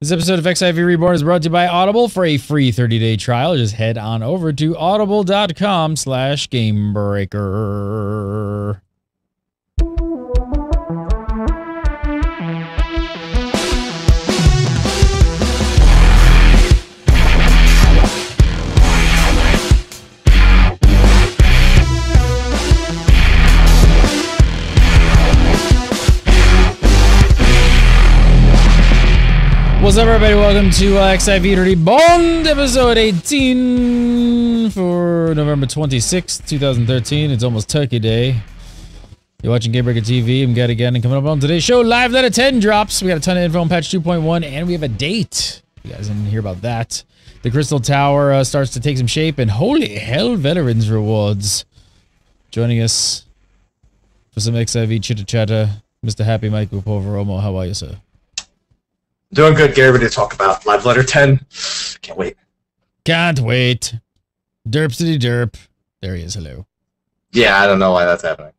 This episode of XIV Reborn is brought to you by Audible. For a free 30-day trial, just head on over to audible.com/gamebreaker. What's up, everybody? Welcome to XIV Reborn, episode 18 for November 26th, 2013. It's almost Turkey Day. You're watching Gamebreaker TV. I'm Gad again, and coming up on today's show, Live Letter 10 drops. We got a ton of info on patch 2.1, and we have a date. You guys didn't hear about that. The Crystal Tower starts to take some shape, and holy hell, Veterans rewards. Joining us for some XIV chitter-chatter, Mr. Happy Mike Upova-Romo. How are you, sir? Doing good, Gary. Ready to talk about Live Letter 10. Can't wait. Can't wait. Derpsity derp. There he is. Hello. Yeah, I don't know why that's happening.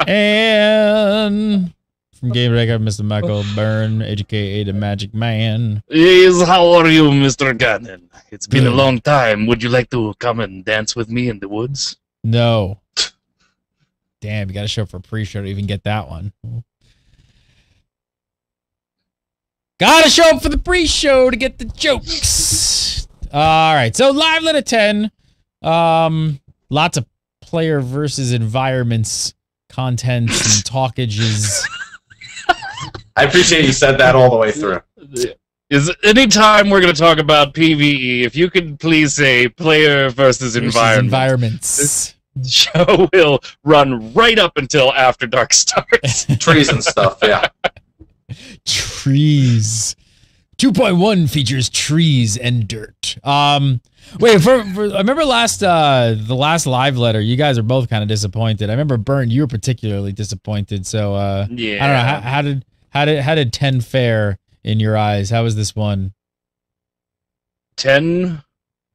And from Game Breaker, Mr. Michael Byrne, aka the Magic Man. Yes, how are you, Mr. Gannon? It's been a long time. Would you like to come and dance with me in the woods? No. Damn, you got to show up for pre-show to even get that one. Gotta show up for the pre-show to get the jokes. All right, so Live Letter 10. Lots of player versus environments, content, and talkages. I appreciate you said that all the way through. Is anytime we're going to talk about PvE, if you could please say player versus environments. This show will run right up until After Dark starts. Trees and stuff, yeah. Trees. 2.1 features trees and dirt. Wait, for I remember the last live letter, you guys are both kind of disappointed. I remember Burn, you were particularly disappointed. So yeah. I don't know, how did 10 fare in your eyes? How was this one? 10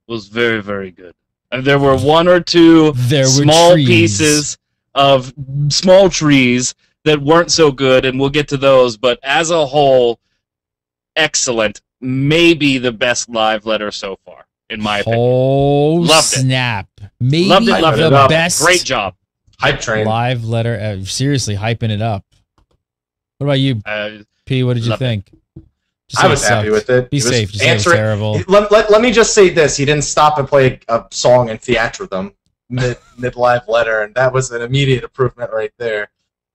was very, very good. And there were one or two small pieces of small trees that weren't so good, and we'll get to those, but as a whole, excellent. Maybe the best live letter so far, in my opinion. Oh, loved snap. It. Maybe loved it. the best Great job. Hype train. Live letter, seriously hyping it up. What about you, P? What did you think? I was happy with it. Be safe. Just say it was terrible. Let me just say this. He didn't stop and play a song in Theatrhythm mid-live letter, and that was an immediate improvement right there.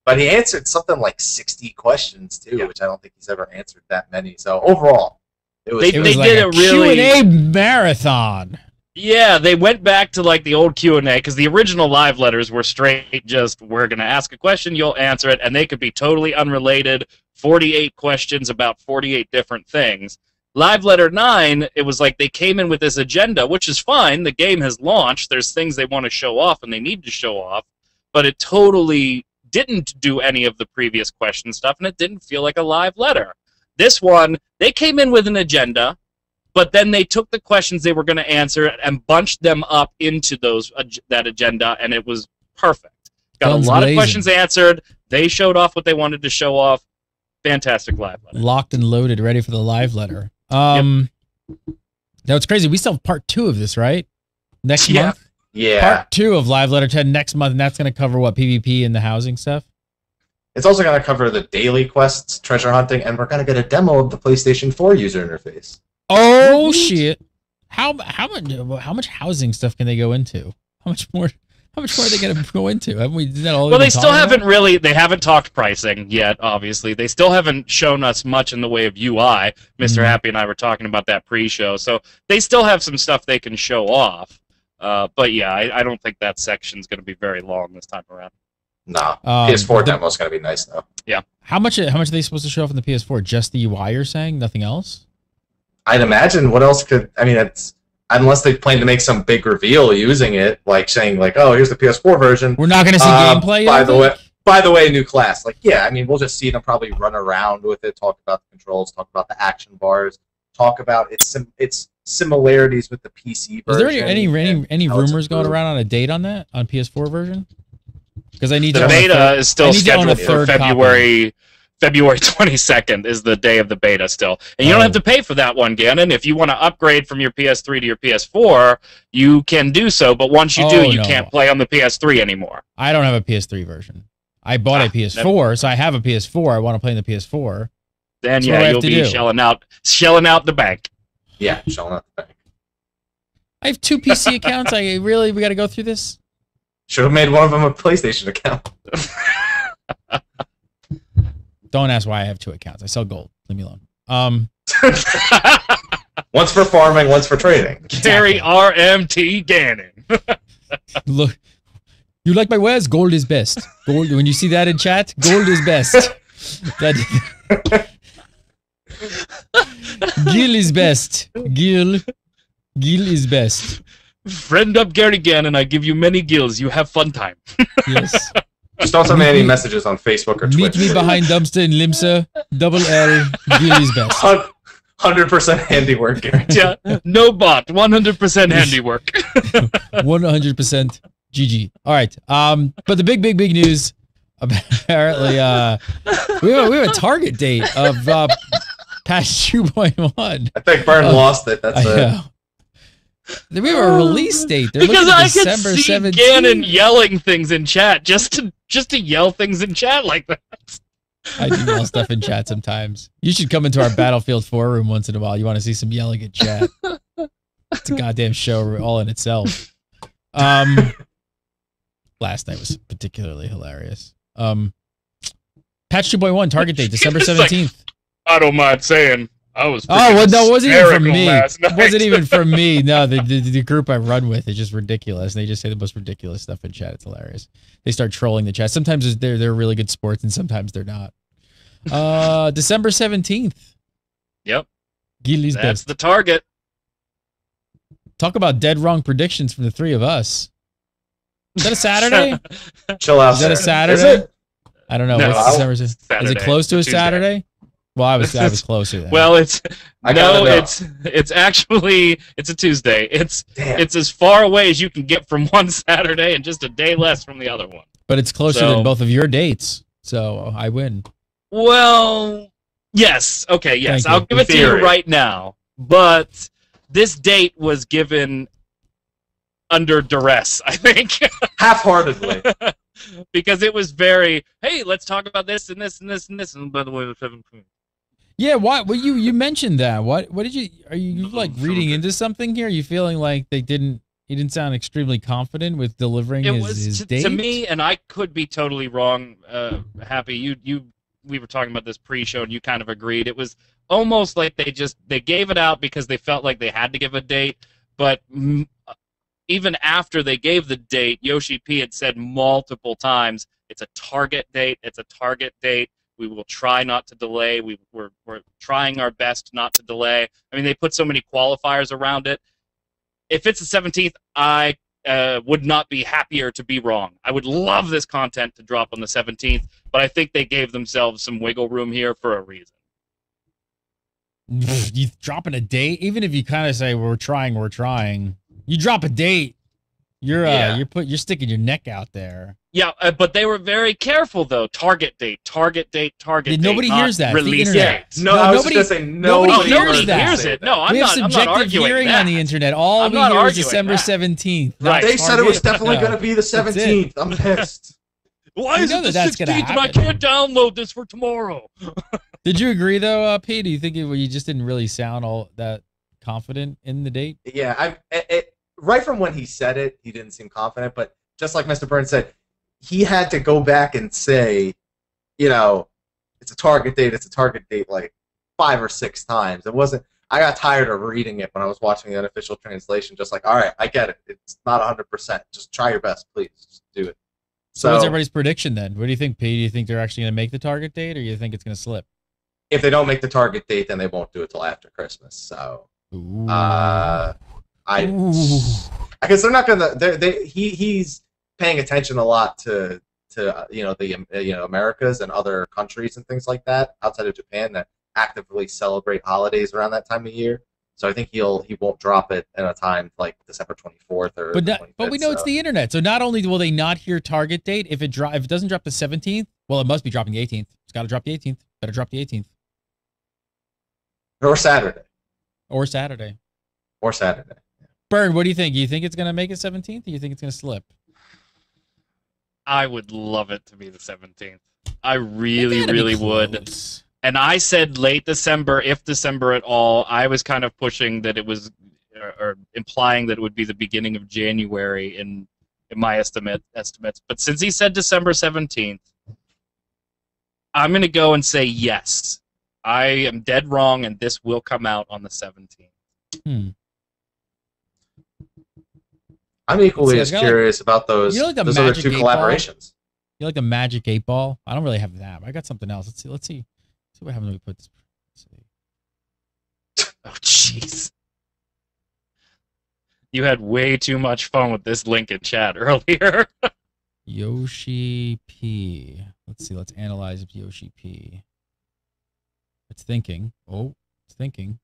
But he answered something like 60 questions, too, which I don't think he's ever answered that many. So, overall, it was they like did a it really Q&A marathon. Yeah, they went back to like the old Q&A, because the original live letters were straight just, we're going to ask a question, you'll answer it, and they could be totally unrelated, 48 questions about 48 different things. Live Letter 9, it was like they came in with this agenda, which is fine, the game has launched, there's things they want to show off and they need to show off, but it totally didn't do any of the previous question stuff, and it didn't feel like a live letter. This one, they came in with an agenda, but then they took the questions they were going to answer and bunched them up into that agenda, and it was perfect. Got a lot of questions answered. They showed off what they wanted to show off. Fantastic live letter. Locked and loaded, ready for the live letter. Now it's crazy. We still have part 2 of this, right? Next month? Yeah. Part 2 of Live Letter 10 next month, and that's going to cover what, PvP and the housing stuff? It's also going to cover the daily quests, treasure hunting, and we're going to get a demo of the PlayStation 4 user interface. Oh shit! How much housing stuff can they go into? How much more are they going to go into? Haven't we done that all? Well, they still haven't really. They haven't talked pricing yet. Obviously, they still haven't shown us much in the way of UI. Mr. Happy and I were talking about that pre-show, so they still have some stuff they can show off. But yeah, I don't think that section's going to be very long this time around. Nah, PS4 demo's going to be nice though. Yeah. How much are they supposed to show off in the PS4? Just the UI, you're saying? Nothing else? I'd imagine. What else could? I mean, it's unless they plan to make some big reveal using it, like saying like, "Oh, here's the PS4 version." We're not going to see gameplay. By the way, new class. Like, yeah, I mean, we'll just see them probably run around with it, talk about the controls, talk about the action bars, talk about its similarities with the PC version. Is there any rumors going around on a date on that on PS4 version? Because I need the to beta is still scheduled for February February 22nd is the day of the beta still. And you don't have to pay for that one, Gannon. If you want to upgrade from your PS3 to your PS4, you can do so. But once you do, you can't play on the PS3 anymore. I don't have a PS3 version. I bought a PS4, so I have a PS4. I want to play in the PS4. Then, yeah, you'll be shelling out the bank. Yeah, shelling out the bank. I have 2 PC accounts. We got to go through this? Should have made one of them a PlayStation account. Don't ask why I have 2 accounts. I sell gold. Leave me alone. One's for farming, one's for trading. Terry RMT Gannon. Look, you like my wares? Gold is best. Gold. When you see that in chat, gold is best. Gil is best. Gil is best. Friend up Gary Gannon. I give you many gills. You have fun time. Yes. Just don't send me any messages on Facebook or Twitch. Meet me behind dumpster in Limsa. Double L. Gil is best. 100% handiwork, guarantee. Yeah, no bot. 100% handiwork. 100% GG. All right. But the big news. Apparently, we have a target date of patch 2.1. I think Burn lost it. That's it. We have a release date. They're because looking at I could December see 17th. Gannon yelling things in chat just to yell things in chat like that. I do yell stuff in chat sometimes. You should come into our Battlefield 4 room once in a while. You want to see some yelling in chat. It's a goddamn show all in itself. Last night was particularly hilarious. Patch 2.1 target date December 17th. Like, I don't mind saying I was. Well, no, it wasn't even from me. It wasn't even from me. No, the group I run with is just ridiculous. They just say the most ridiculous stuff in chat. It's hilarious. They start trolling the chat. Sometimes they're really good sports, and sometimes they're not. December 17th. Yep. Gilly's That's best. the target. Talk about dead wrong predictions from the 3 of us. Is that a Saturday? Chill out. Is that a Saturday? Is it? I don't know. No, What's December? Saturday. Is it close to a Saturday? Well, I was closer then. Well, it's actually a Tuesday. It's as far away as you can get from one Saturday and just a day less from the other one. But it's closer than both of your dates, so I win. Well, yes. Okay, yes. Thank you. I'll give it to you right now. But this date was given under duress, I think. Half-heartedly. Because it was very, hey, let's talk about this and this and this and this. And by the way, the 17th. Yeah, what? Well, you mentioned that. What did you? Are you like reading into something here? Are you feeling like he didn't sound extremely confident with delivering his date? To me, and I could be totally wrong. Happy, we were talking about this pre-show, and you kind of agreed. It was almost like they gave it out because they felt like they had to give a date, but even after they gave the date, Yoshi P had said multiple times, it's a target date. It's a target date. We will try not to delay. We're trying our best not to delay. I mean, they put so many qualifiers around it. If it's the 17th, I would not be happier to be wrong. I would love this content to drop on the 17th, but I think they gave themselves some wiggle room here for a reason. You dropping a date, even if you kind of say we're trying. You drop a date, you're sticking your neck out there. Yeah, but they were very careful though. Target date. Nobody hears that. Release date. No, I was just gonna say nobody hears it. No, I'm we have not. subjective I'm not arguing hearing that. on the internet. All we hear is December 17th. Right. They said it was definitely going to be the 17th. I'm pissed. Why is it the 16th and I can't download this for tomorrow? Did you agree though, P? Do you think you just didn't really sound all that confident in the date? Yeah, right from when he said it, he didn't seem confident. But just like Mr. Burns said, he had to go back and say, it's a target date like 5 or 6 times. It wasn't. I got tired of reading it when I was watching the unofficial translation. Just like, all right, I get it. It's not 100%. Just try your best, please. Just do it. So what's everybody's prediction then? What do you think, P? Do you think they're actually going to make the target date, or do you think it's going to slip? If they don't make the target date, then they won't do it till after Christmas. So, because they're not gonna. He's paying attention a lot to the Americas and other countries and things like that outside of Japan that actively celebrate holidays around that time of year. So I think he won't drop it in a time like December 24th or. But we know it's the internet. So not only will they not hear target date if it doesn't drop the 17th, well, it must be dropping the 18th. It's got to drop the 18th. Better drop the 18th. Or Saturday. Or Saturday. Or Saturday. Bird, what do you think? Do you think it's going to make it 17th, or do you think it's going to slip? I would love it to be the 17th. I really would. And I said late December, if December at all. I was kind of pushing that it was, or implying that it would be the beginning of January in my estimates. But since he said December 17th, I'm going to go and say yes. I am dead wrong, and this will come out on the 17th. I'm equally as curious about those other two collaborations. You like a Magic 8 Ball? I don't really have that. I got something else. Let's see what happens when we put this. Oh, jeez. You had way too much fun with this link in chat earlier. Yoshi P. Let's see. Let's analyze Yoshi P. It's thinking. Oh, it's thinking.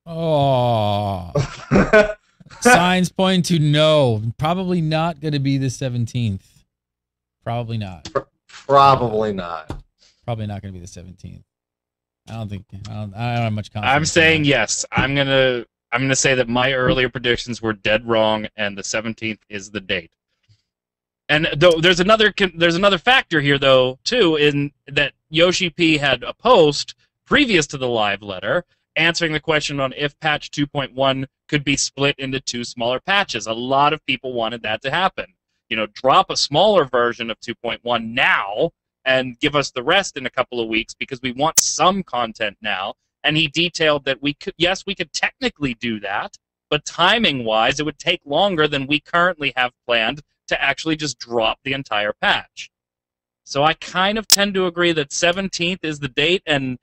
Oh. Signs point to no. Probably not going to be the 17th. Probably not. Probably not. Probably not going to be the 17th. I don't have much confidence. I'm saying yes. I'm gonna say that my earlier predictions were dead wrong, and the 17th is the date. And though there's another factor here though too, in that Yoshi P had a post previous to the live letter answering the question on if patch 2.1 could be split into two smaller patches. A lot of people wanted that to happen. Drop a smaller version of 2.1 now and give us the rest in a couple of weeks because we want some content now. And he detailed that we could technically do that, but timing-wise, it would take longer than we currently have planned to actually just drop the entire patch. So I kind of tend to agree that 17th is the date, and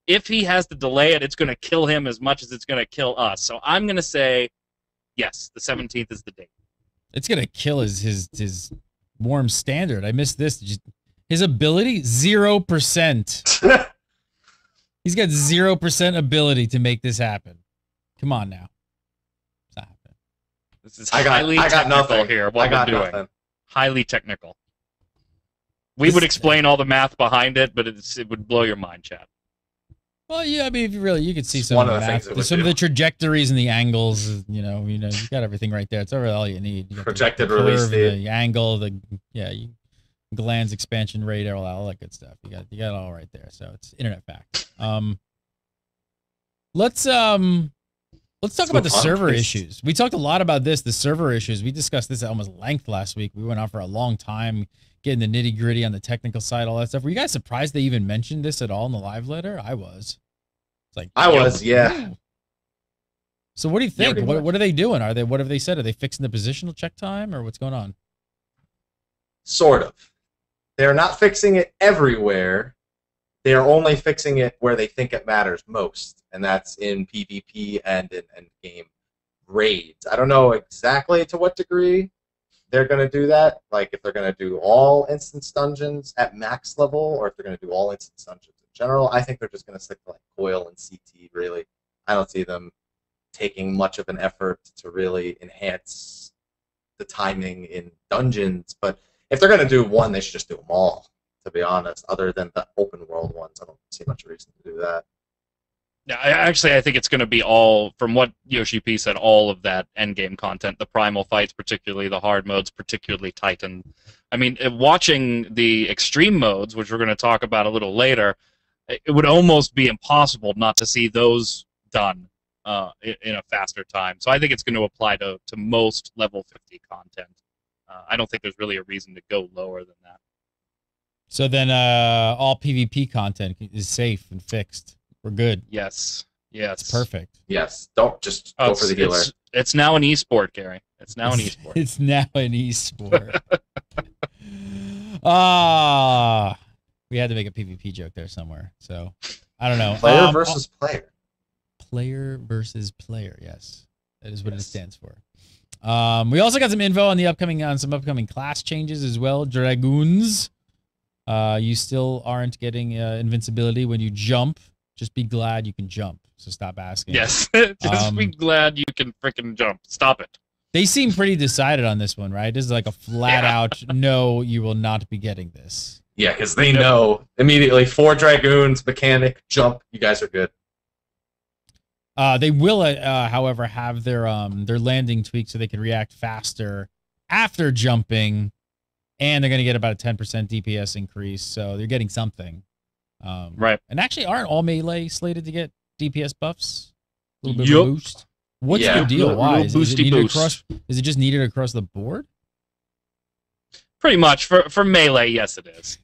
if he has to delay it, it's going to kill him as much as it's going to kill us. So I'm going to say, yes, the 17th is the date. It's going to kill his warm standard. I missed this. His ability, 0%. He's got 0% ability to make this happen. Come on now. It's not happening. This is highly technical here, what we're doing. Nothing. Highly technical. We would explain all the math behind it, but it would blow your mind, Chad. Well, yeah, I mean, you could see some of the math, some of the trajectories and the angles. You got everything right there. It's really all you need. You got projected the release curve, date, the angle, gland's expansion rate, all that good stuff. You got it all right there. So it's internet fact. Let's talk about the server issues. We talked a lot about the server issues. We discussed this at almost length last week. We went on for a long time, getting the nitty gritty on the technical side, all that stuff. Were you guys surprised they even mentioned this at all in the live letter? I was. It's like I was, yeah. So what do you think? What are they doing? What have they said? Are they fixing the positional check time, or what's going on? Sort of. They're not fixing it everywhere. They're only fixing it where they think it matters most, and that's in PvP and in endgame raids. I don't know exactly to what degree they're going to do that, like if they're going to do all instance dungeons at max level, or if they're going to do all instance dungeons in general. I think they're just going to stick to like Coil and CT, really. I don't see them taking much of an effort to really enhance the timing in dungeons, but if they're going to do one, they should just do them all, to be honest, other than the open world ones. I don't see much reason to do that. Yeah, I think it's going to be all, from what Yoshi P said, all of that endgame content, the primal fights, particularly the hard modes, particularly Titan. I mean, watching the extreme modes, which we're going to talk about a little later, it would almost be impossible not to see those done in a faster time. So I think it's going to apply to most level 50 content. I don't think there's really a reason to go lower than that. So then all PvP content is safe and fixed. We're good. Yes. It's perfect. Yes. Don't just go for the healer. It's now an esport, Gary. It's now an esport. It's now an esport. We had to make a PvP joke there somewhere. So, I don't know. Player versus player. Player versus player, yes. That is what it stands for. We also got some info on some upcoming class changes as well. Dragoons. You still aren't getting invincibility when you jump. Just be glad you can jump. So stop asking. Yes. Just be glad you can freaking jump. Stop it. They seem pretty decided on this one, right? This is like a flat out, no, you will not be getting this. Yeah, because they know immediately 4 Dragoons, mechanic, jump, you guys are good. They will, however, have their landing tweaked so they can react faster after jumping, and they're going to get about a 10% DPS increase, so they're getting something. Right. And actually, aren't all melee slated to get DPS buffs? A little bit of a boost? What's the deal? Why? Is it just needed across the board? Pretty much. For melee, yes it is.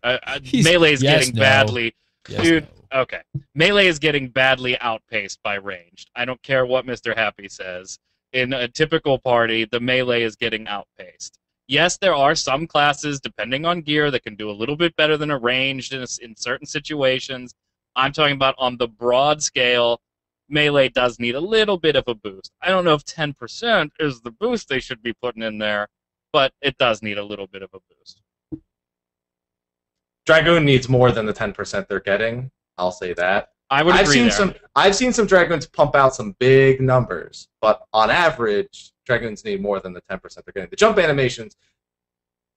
Melee is getting badly... Dude, okay. Melee is getting badly outpaced by ranged. I don't care what Mr. Happy says. In a typical party, the melee is getting outpaced. Yes, there are some classes, depending on gear, that can do a little bit better than a ranged in certain situations. I'm talking about on the broad scale, melee does need a little bit of a boost. I don't know if 10% is the boost they should be putting in there, but it does need a little bit of a boost. Dragoon needs more than the 10% they're getting. I'll say that. I would agree there. I've seen some Dragoons pump out some big numbers, but on average, Dragoons need more than the 10% they're getting. The jump animations,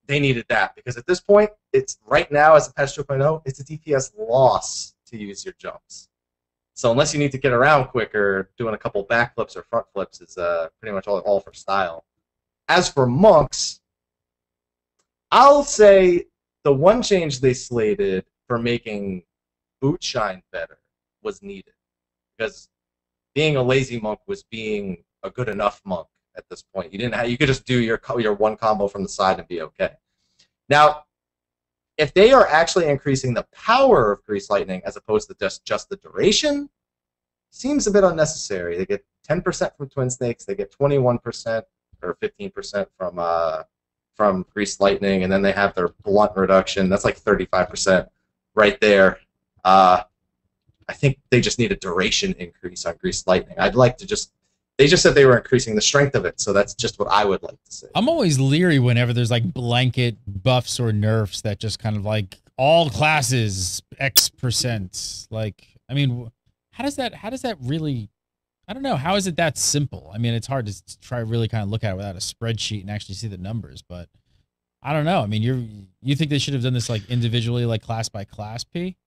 they needed that, because at this point, it's right now, as a patch 2.0, it's a DPS loss to use your jumps. So unless you need to get around quicker, doing a couple backflips or front flips is pretty much all for style. As for monks, I'll say the one change they slated for making boot shine better was needed, because being a lazy monk was being a good enough monk at this point. You could just do your one combo from the side and be okay. Now, if they are actually increasing the power of Grease Lightning as opposed to just the duration, seems a bit unnecessary. They get 10% from Twin Snakes, they get 21% or 15% from Grease Lightning, and then they have their blunt reduction. That's like 35% right there. I think they just need a duration increase on Grease Lightning. I'd like to just... They just said they were increasing the strength of it, so that's just what I would like to say. I'm always leery whenever there's like blanket buffs or nerfs that just kind of like all classes X%. Like, I mean, how does that really... I don't know. How is it that simple? I mean, it's hard to try really kind of look at it without a spreadsheet and actually see the numbers, but I don't know. I mean, you think they should have done this like individually, like class by class, P?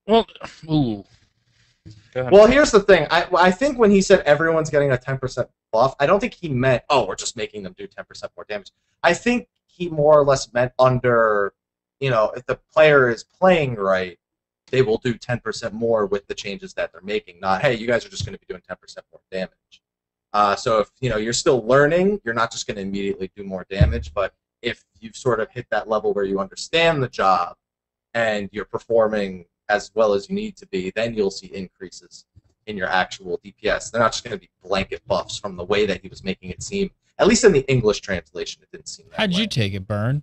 Well, ooh. Well, here's the thing. I think when he said everyone's getting a 10% buff, I don't think he meant, oh, we're just making them do 10% more damage. I think he more or less meant under, if the player is playing right, they will do 10% more with the changes that they're making. Not, hey, you guys are just going to be doing 10% more damage. So if you're still learning, you're not just going to immediately do more damage. But if you've sort of hit that level where you understand the job and you're performing as well as you need to be, then you'll see increases in your actual DPS. They're not just going to be blanket buffs from the way that he was making it seem. At least in the English translation, it didn't seem that How'd way. you take it, Burn?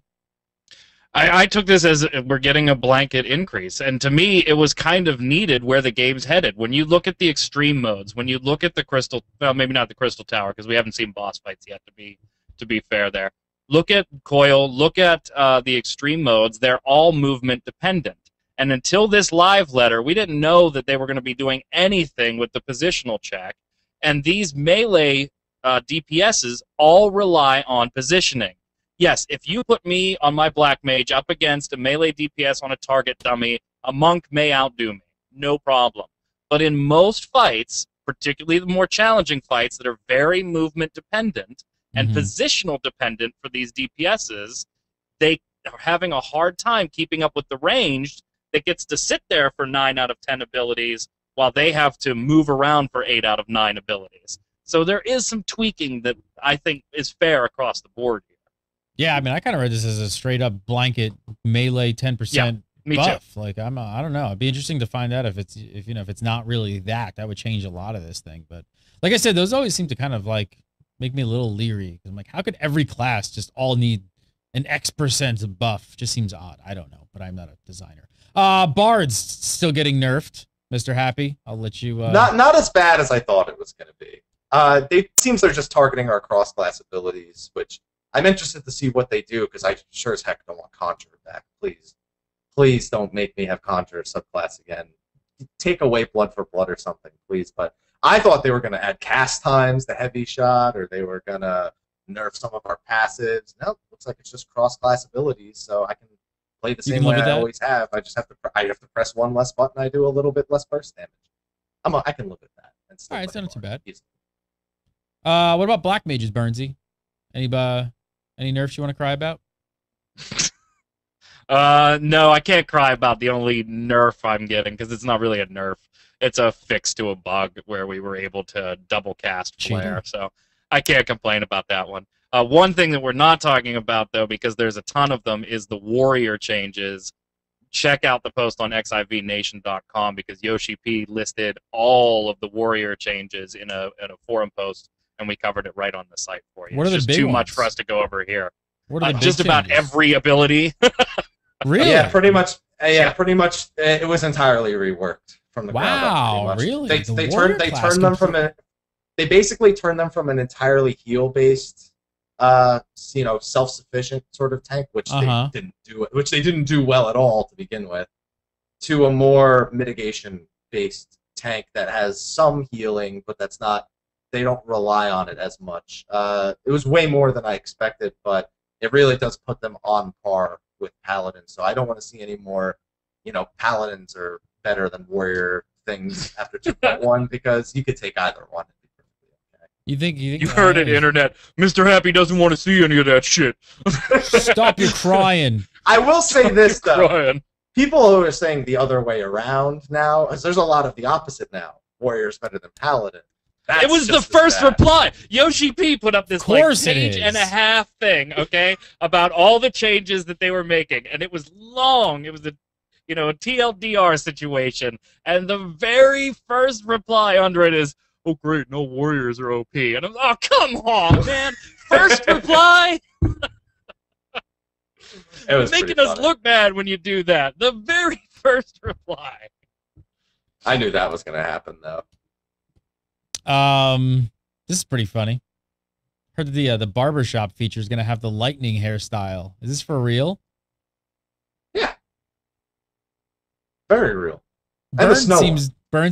I took this as we're getting a blanket increase, and to me, it was kind of needed where the game's headed. When you look at the extreme modes, when you look at the Crystal, well, maybe not the Crystal Tower, because we haven't seen boss fights yet, to be fair there. Look at Coil, look at the extreme modes, they're all movement dependent. And until this live letter, we didn't know that they were going to be doing anything with the positional check, and these melee DPSs all rely on positioning. Yes, if you put me on my Black Mage up against a melee DPS on a target dummy, a monk may outdo me. No problem. But in most fights, particularly the more challenging fights that are very movement dependent and positional dependent for these DPSs, they are having a hard time keeping up with the ranged that gets to sit there for 9 out of 10 abilities while they have to move around for 8 out of 9 abilities. So there is some tweaking that I think is fair across the board here. Yeah, I mean, I kind of read this as a straight-up blanket melee 10% me buff. too. Like, I don't know. It'd be interesting to find out if it's not really that. That would change a lot of this thing. But like I said, those always seem to kind of like make me a little leery. I'm like, how could every class just all need an X% buff? Just seems odd. I don't know, but I'm not a designer. Bards still getting nerfed, Mr. Happy. I'll let you. Not as bad as I thought it was going to be. It seems they're just targeting our cross-class abilities, which I'm interested to see what they do, because I sure as heck don't want Conjure back. Please don't make me have Conjure subclass again. Take away Blood for Blood or something, please. But I thought they were going to add cast times to Heavy Shot, or they were going to nerf some of our passives. No, looks like it's just cross-class abilities, so I can play the You same can live way with I that? always have. I just have to press one less button. I do a little bit less burst damage. I can live with that. And still All right, it's play not too more bad. easily. What about black mages, Burnsy? Any nerfs you want to cry about? No, I can't cry about the only nerf I'm getting because it's not really a nerf. It's a fix to a bug where we were able to double cast flare. So I can't complain about that one. One thing that we're not talking about though, because there's a ton of them, is the warrior changes. Check out the post on xivnation.com because Yoshi P listed all of the warrior changes in a forum post, and we covered it right on the site for you. What are the It's just big too ones? much for us to go over here. What are the big Just about changes? every ability. Really? Yeah, pretty much. Pretty much. It was entirely reworked from the ground up. Wow, Pretty much. really? They warrior turned class them from they basically turned them from an entirely heal based, self-sufficient sort of tank, which they didn't do well at all to begin with, to a more mitigation based tank that has some healing, but that's not. They don't rely on it as much. It was way more than I expected, but it really does put them on par with paladins. So I don't want to see any more, paladins are better than warrior things after 2.1 because you could take either one. You think You heard it, internet. Mr. Happy doesn't want to see any of that shit. Stop your crying. I will say this though. Crying. People who are saying the other way around now, as there's a lot of the opposite now. Warrior's better than paladin. It was the first reply. Yoshi P put up this page and a half thing, okay, about all the changes that they were making, and it was long. It was a TLDR situation, and the very first reply under it is, "Oh great, no warriors are OP," and I'm, oh come on, man! First reply. It was making us look bad when you do that. The very first reply. I knew that was going to happen though. This is pretty funny. Heard that the barbershop feature is gonna have the lightning hairstyle. Is this for real? Yeah. Very real. Burn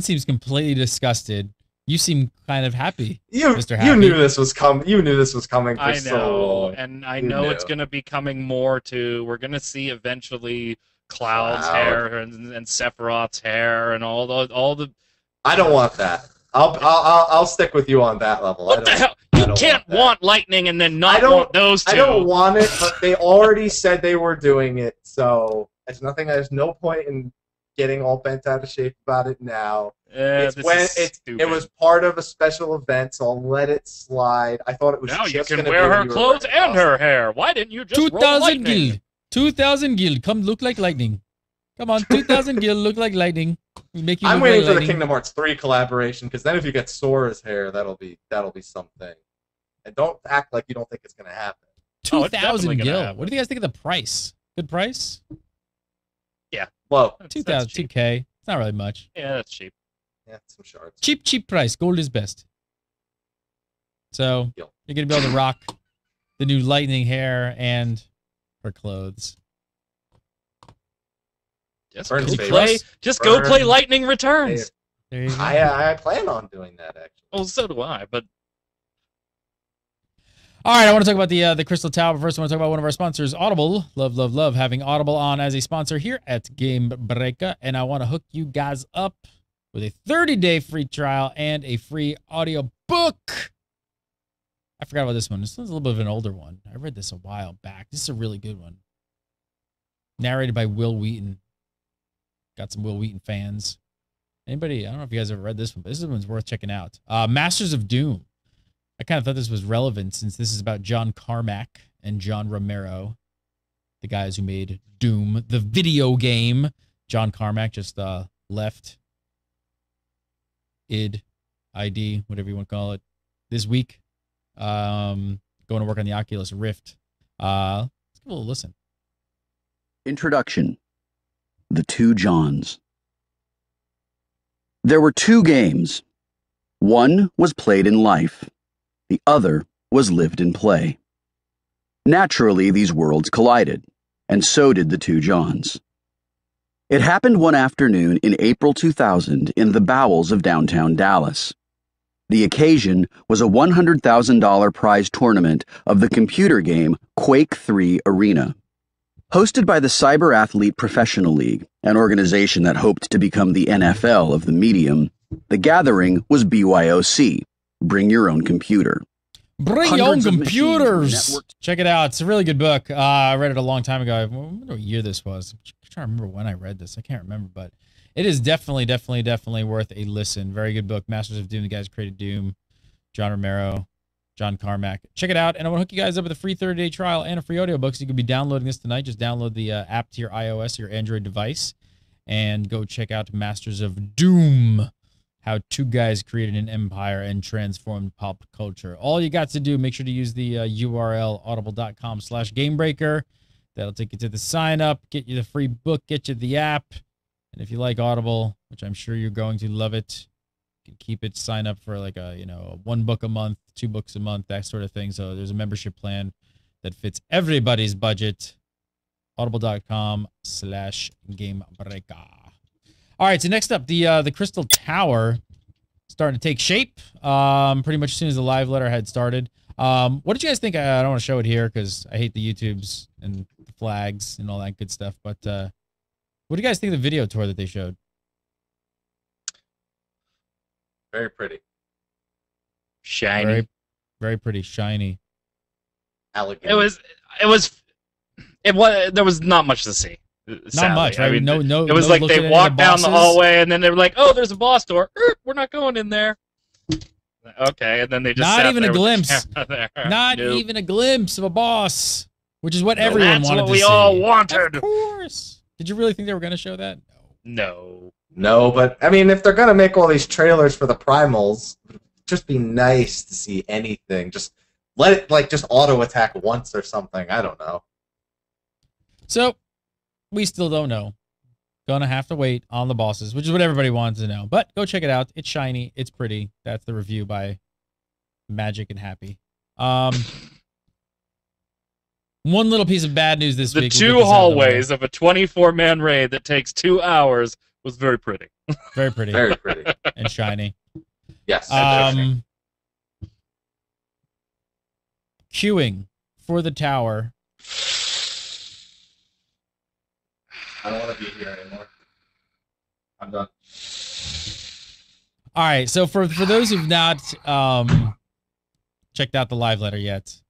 seems completely disgusted. You seem kind of happy, Mr. Happy. You knew this was coming. You knew this was coming for so long. And I know it's gonna be coming more too. We're gonna see eventually Cloud's hair and Sephiroth's hair and all the. I don't want that. I'll stick with you on that level. What the hell? You can't want lightning and then not want those two. I don't want it, but they already said they were doing it, so there's no point in getting all bent out of shape about it now. It was part of a special event, so I'll let it slide. I thought it was now just you can wear her clothes and her hair. Why didn't you just 2,000 gil. 2,000 gil. Come look like lightning. Come on, 2,000 gil. Look like lightning. I'm waiting for the Kingdom Hearts 3 collaboration, because then if you get Sora's hair, that'll be something. And don't act like you don't think it's gonna happen. 2,000 gil. What do you guys think of the price? Good price? Yeah. Low. 2,000, 2K. It's not really much. Yeah, that's cheap. Yeah, some shards. Cheap price. Gold is best. So you're gonna be able to rock the new lightning hair and her clothes. Just go play Lightning Returns. There you go. I plan on doing that actually. Well, so do I. But all right, I want to talk about the Crystal Tower. But first, I want to talk about one of our sponsors, Audible. Love having Audible on as a sponsor here at Game Breaker, and I want to hook you guys up with a 30-day free trial and a free audio book. I forgot about this one. This one's a little bit of an older one. I read this a while back. This is a really good one. Narrated by Will Wheaton. Got some Will Wheaton fans. Anybody? I don't know if you guys ever read this one, but this one's worth checking out. Masters of Doom. I kind of thought this was relevant since this is about John Carmack and John Romero, the guys who made Doom, the video game. John Carmack just left ID, whatever you want to call it, this week. Going to work on the Oculus Rift. Let's give a little listen. Introduction. The Two Johns. There were two games. One was played in life. The other was lived in play. Naturally, these worlds collided, and so did the two Johns. It happened one afternoon in April 2000 in the bowels of downtown Dallas. The occasion was a $100,000 prize tournament of the computer game Quake 3 Arena. Hosted by the Cyber Athlete Professional League, an organization that hoped to become the NFL of the medium, the gathering was BYOC, Bring Your Own Computer. Bring your own Hundreds of computers. machines networked- Check it out. It's a really good book. I read it a long time ago. I wonder what year this was. I'm trying to remember when I read this. I can't remember, but it is definitely worth a listen. Very good book. Masters of Doom, the guys who created Doom. John Romero, John Carmack. Check it out, and I want to hook you guys up with a free 30-day trial and a free audiobook, so you can be downloading this tonight. Just download the app to your iOS or your Android device, and go check out Masters of Doom, how two guys created an empire and transformed pop culture. All you got to do, make sure to use the URL audible.com/gamebreaker. That'll take you to the sign up, get you the free book, get you the app, and if you like Audible, which I'm sure you're going to love it, can keep it, sign up for like a, one book a month, 2 books a month, that sort of thing. So there's a membership plan that fits everybody's budget. Audible.com/gamebreaker. All right, so next up, the Crystal Tower starting to take shape. Pretty much as soon as the live letter had started. What did you guys think? I don't want to show it here because I hate the YouTubes and the flags and all that good stuff. But what do you guys think of the video tour that they showed? Very pretty. Shiny. Very, very pretty, shiny. Elegant. There was not much to see. Not sadly. much, right? I mean, no. It was like they walked down the hallway and then they were like, "Oh, there's a boss door. We're not going in there." Okay, and then they just Not even a glimpse. Not Nope. even a glimpse of a boss, which is what everyone That's wanted what to we see. all wanted. Of course. Did you really think they were going to show that? No. No, but I mean, if they're gonna make all these trailers for the primals, it'd just be nice to see anything. Just let it just auto attack once or something. I don't know. So, we still don't know. Gonna have to wait on the bosses, which is what everybody wants to know. But go check it out. It's shiny. It's pretty. That's the review by Magic and Happy. One little piece of bad news this The week. 2 hallways of a 24-man raid that takes 2 hours was very pretty. Very pretty. Very pretty. And shiny. Yes. Queuing for the tower. I don't want to be here anymore. I'm done. All right, so for those who've not checked out the live letter yet,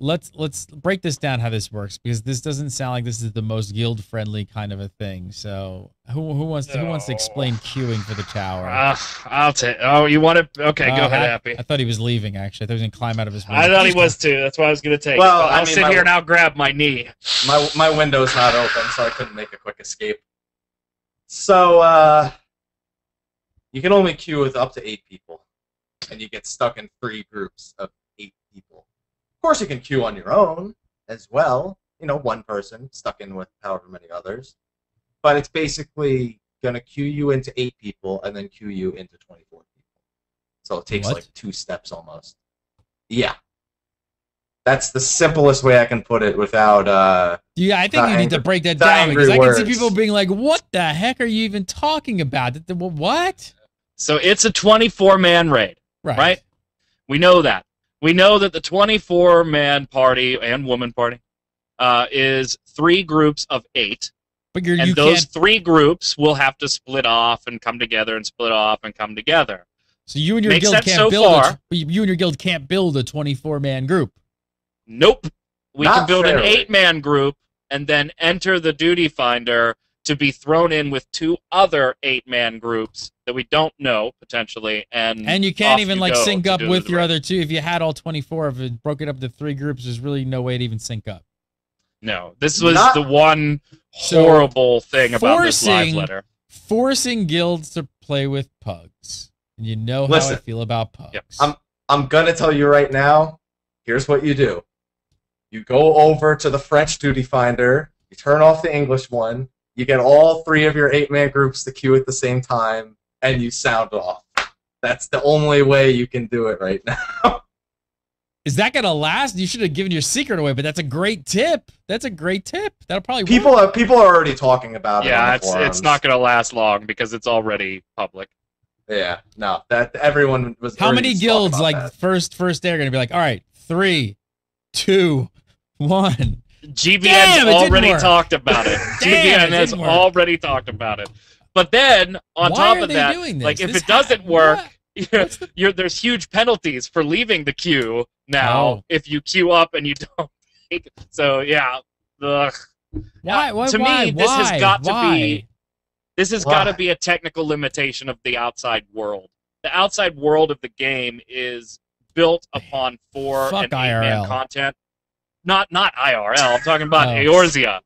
let's break this down how this works, because this doesn't sound like this is the most guild friendly kind of a thing. So who wants to explain queuing for the tower? I'll take. Oh, you want to? Okay, go ahead, Happy. I thought he was leaving. Actually, I thought he was gonna climb out of his window. I thought he was too. That's why I was gonna take. Well, I'll sit here and I'll grab my knee. My window's not open, so I couldn't make a quick escape. So you can only queue with up to 8 people, and you get stuck in 3 groups of 8 people. Of course, you can queue on your own as well. One person stuck in with however many others. But it's basically going to queue you into 8 people and then queue you into 24 people. So it takes like 2 steps almost. Yeah. That's the simplest way I can put it without... yeah, I think you need to break that down, because I can see people being like, what the heck are you even talking about? What? So it's a 24-man raid, right? We know that. We know that the 24-man party and woman party is 3 groups of 8. But those 3 groups will have to split off and come together and split off and come together. So you and your guild can't you and your guild can't build a 24-man group. Nope. We Not can build fairly. an 8-man group and then enter the duty finder to be thrown in with 2 other 8-man groups that we don't know, potentially, and you can't even go sync to up do with the your raid. other 2. If you had all 24, if it broke it up to 3 groups, there's really no way to even sync up. No, this was Not- the one horrible thing about this live letter. Forcing guilds to play with pugs. And you know how Listen, I feel about pugs. Yep. I'm going to tell you right now, here's what you do. You go over to the French duty finder, you turn off the English one, you get all 3 of your 8-man groups to queue at the same time, and you sound off. That's the only way you can do it right now. Is that going to last? You should have given your secret away, but that's a great tip. That's a great tip. That'll probably work. People are already talking about it. Yeah, on the forums. it's not going to last long because it's already public. Yeah, no, that everyone was. How many already guilds, talking like, about that. first day are going to be like, all right, 3, 2, 1. GBN's already talked about it. GBN has already talked about it. But then, on top of that, like if it doesn't work, there's huge penalties for leaving the queue now if you queue up and you don't take it. So, yeah. Ugh. To me, this has got to be a technical limitation of the outside world. The outside world of the game is built upon 4 and 8-man content. Not IRL. I'm talking about Eorzea.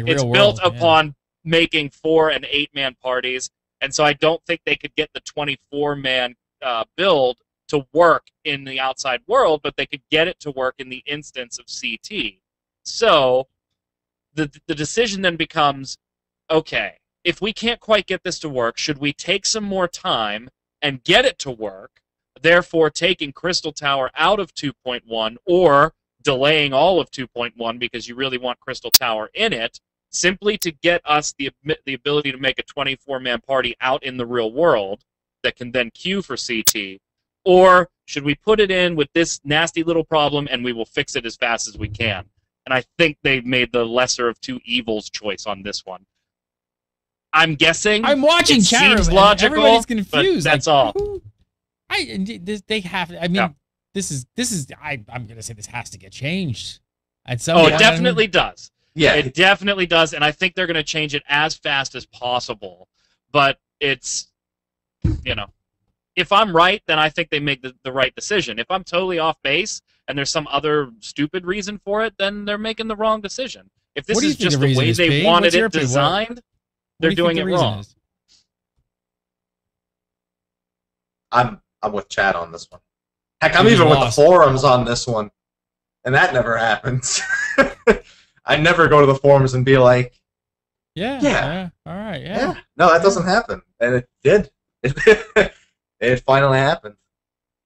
It's built upon making 4 and 8-man parties, and so I don't think they could get the 24-man build to work in the outside world, but they could get it to work in the instance of CT. So the decision then becomes, okay, if we can't quite get this to work, should we take some more time and get it to work, therefore taking Crystal Tower out of 2.1 or delaying all of 2.1 because you really want Crystal Tower in it, simply to get us the ability to make a 24-man party out in the real world that can then queue for CT? Or should we put it in with this nasty little problem and we will fix it as fast as we can? And I think they made the lesser of two evils choice on this one. I'm guessing. I'm watching chat room. Seems logical. Everybody's confused. That's all. They have. I mean, this is. I'm gonna say this has to get changed. It definitely does. Yeah, it definitely does, and I think they're gonna change it as fast as possible. But it's, if I'm right, then I think they make the right decision. If I'm totally off base and there's some other stupid reason for it, then they're making the wrong decision. If this is just the way they wanted it designed, they're doing it wrong. I'm with Chad on this one. Heck, I'm even with the forums on this one, and that never happens. I never go to the forums and be like, yeah, all right, yeah. No, that doesn't happen, and it did. It finally happened.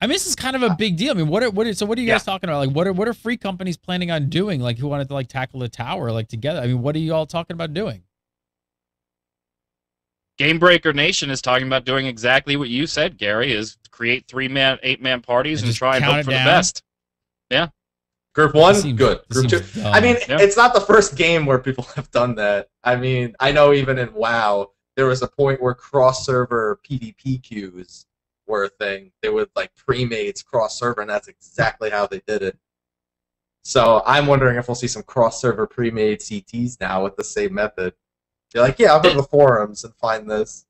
I mean, this is kind of a big deal. I mean, what are you guys talking about? Like, what are free companies planning on doing? Like, who wanted to like tackle the tower like together? I mean, what are you all talking about doing? Gamebreaker Nation is talking about doing exactly what you said, Gary, is create 3-man, 8-man parties and try and hope for the best. Yeah. Group 1, good. Group 2. I mean, it's not the first game where people have done that. I mean, I know even in WoW, there was a point where cross-server PvP queues were a thing. They would, like, pre-mates cross-server, and that's exactly how they did it. So I'm wondering if we'll see some cross-server pre-made CTs now with the same method. You're like, yeah, I'll go to the forums and find this.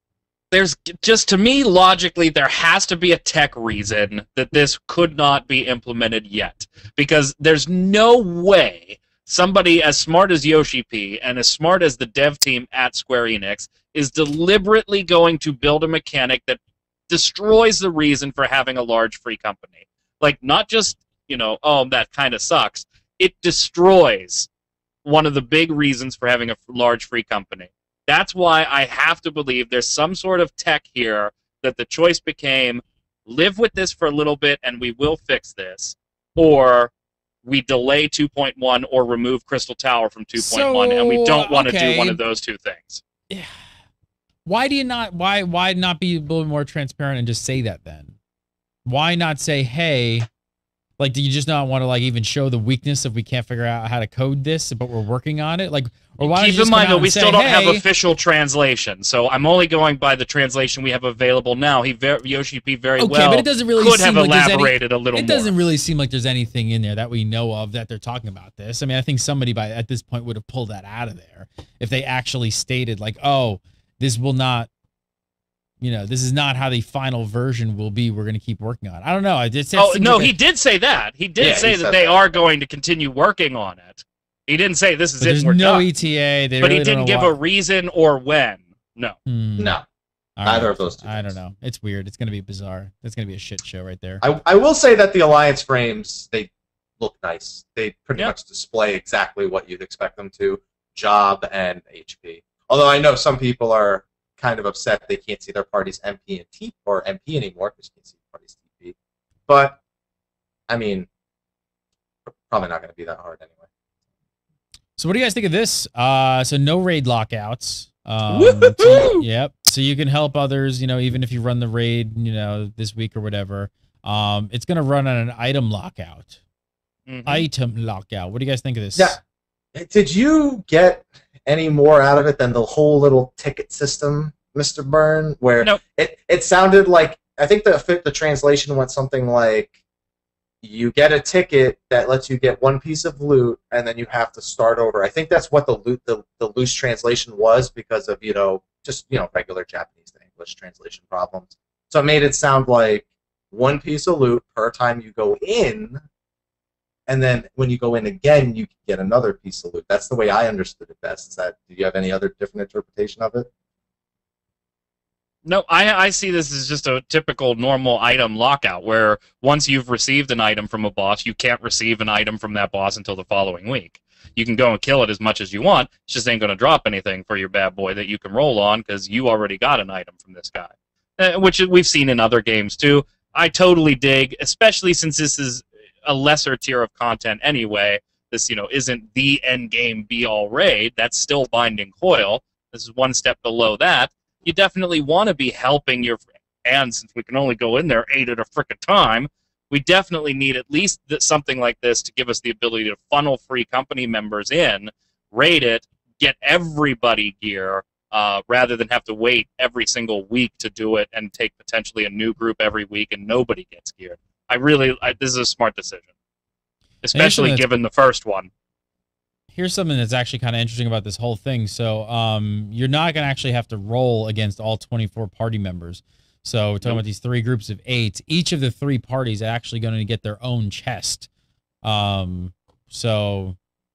There's just, to me, logically, there has to be a tech reason that this could not be implemented yet. Because there's no way somebody as smart as Yoshi P and as smart as the dev team at Square Enix is deliberately going to build a mechanic that destroys the reason for having a large free company. Like, not just, oh, that kind of sucks. It destroys one of the big reasons for having a large free company. That's why I have to believe there's some sort of tech here that the choice became, live with this for a little bit and we will fix this, or we delay 2.1 or remove Crystal Tower from 2.1, and we don't want to do one of those two things. Yeah. Why not be a little more transparent and just say that then? Why not say, hey, like, do you just not want to like even show the weakness if we can't figure out how to code this, but we're working on it? Like, or why keep in mind though, we still don't have official translation, so I'm only going by the translation we have available now. Yoshi P very well but it doesn't really could seem have like elaborated a little more. It doesn't really seem like there's anything in there that we know of that they're talking about this. I mean, I think somebody at this point would have pulled that out of there if they actually stated like, oh, this will not. This is not how the final version will be. We're going to keep working on it. I don't know. He did say that. He did say that they are going to continue working on it. He didn't say this is it. We're no done. ETA. But he didn't give a reason or when. No. No. Neither of those two. I don't know. It's weird. It's going to be bizarre. It's going to be a shit show right there. I will say that the Alliance frames, they look nice. They pretty much display exactly what you'd expect them to. Job and HP. Although I know some people are kind of upset they can't see their parties MP and TP or MP anymore because you can't see the parties TP. But I mean, probably not going to be that hard anyway. So what do you guys think of this? So no raid lockouts. Yep. So you can help others, even if you run the raid, this week or whatever. It's going to run on an item lockout. Item lockout. What do you guys think of this? Yeah. Did you get any more out of it than the whole little ticket system, Mr. Byrne? Where Nope. it sounded like, I think the translation went something like, you get a ticket that lets you get one piece of loot, and then you have to start over. I think that's what the loose translation was, because of just regular Japanese to English translation problems. So it made it sound like one piece of loot per time you go in, and then when you go in again, you can get another piece of loot. That's the way I understood it best. Do you have any other different interpretation of it? No, I see this as just a typical normal item lockout, where once you've received an item from a boss, you can't receive an item from that boss until the following week. You can go and kill it as much as you want, it just ain't going to drop anything for your bad boy that you can roll on, because you already got an item from this guy. Which we've seen in other games, too. I totally dig, especially since this is a lesser tier of content anyway. This, isn't the end game be-all raid. That's still Binding Coil. This is one step below that. You definitely want to be helping your, and since we can only go in there 8 at a frickin' time, we definitely need at least something like this to give us the ability to funnel free company members in, raid it, get everybody gear, rather than have to wait every single week to do it and take potentially a new group every week and nobody gets geared. This is a smart decision, especially given the first one. Here's something that's actually kind of interesting about this whole thing. So you're not going to actually have to roll against all 24 party members. So we're talking about these 3 groups of 8. Each of the 3 parties are actually going to get their own chest. So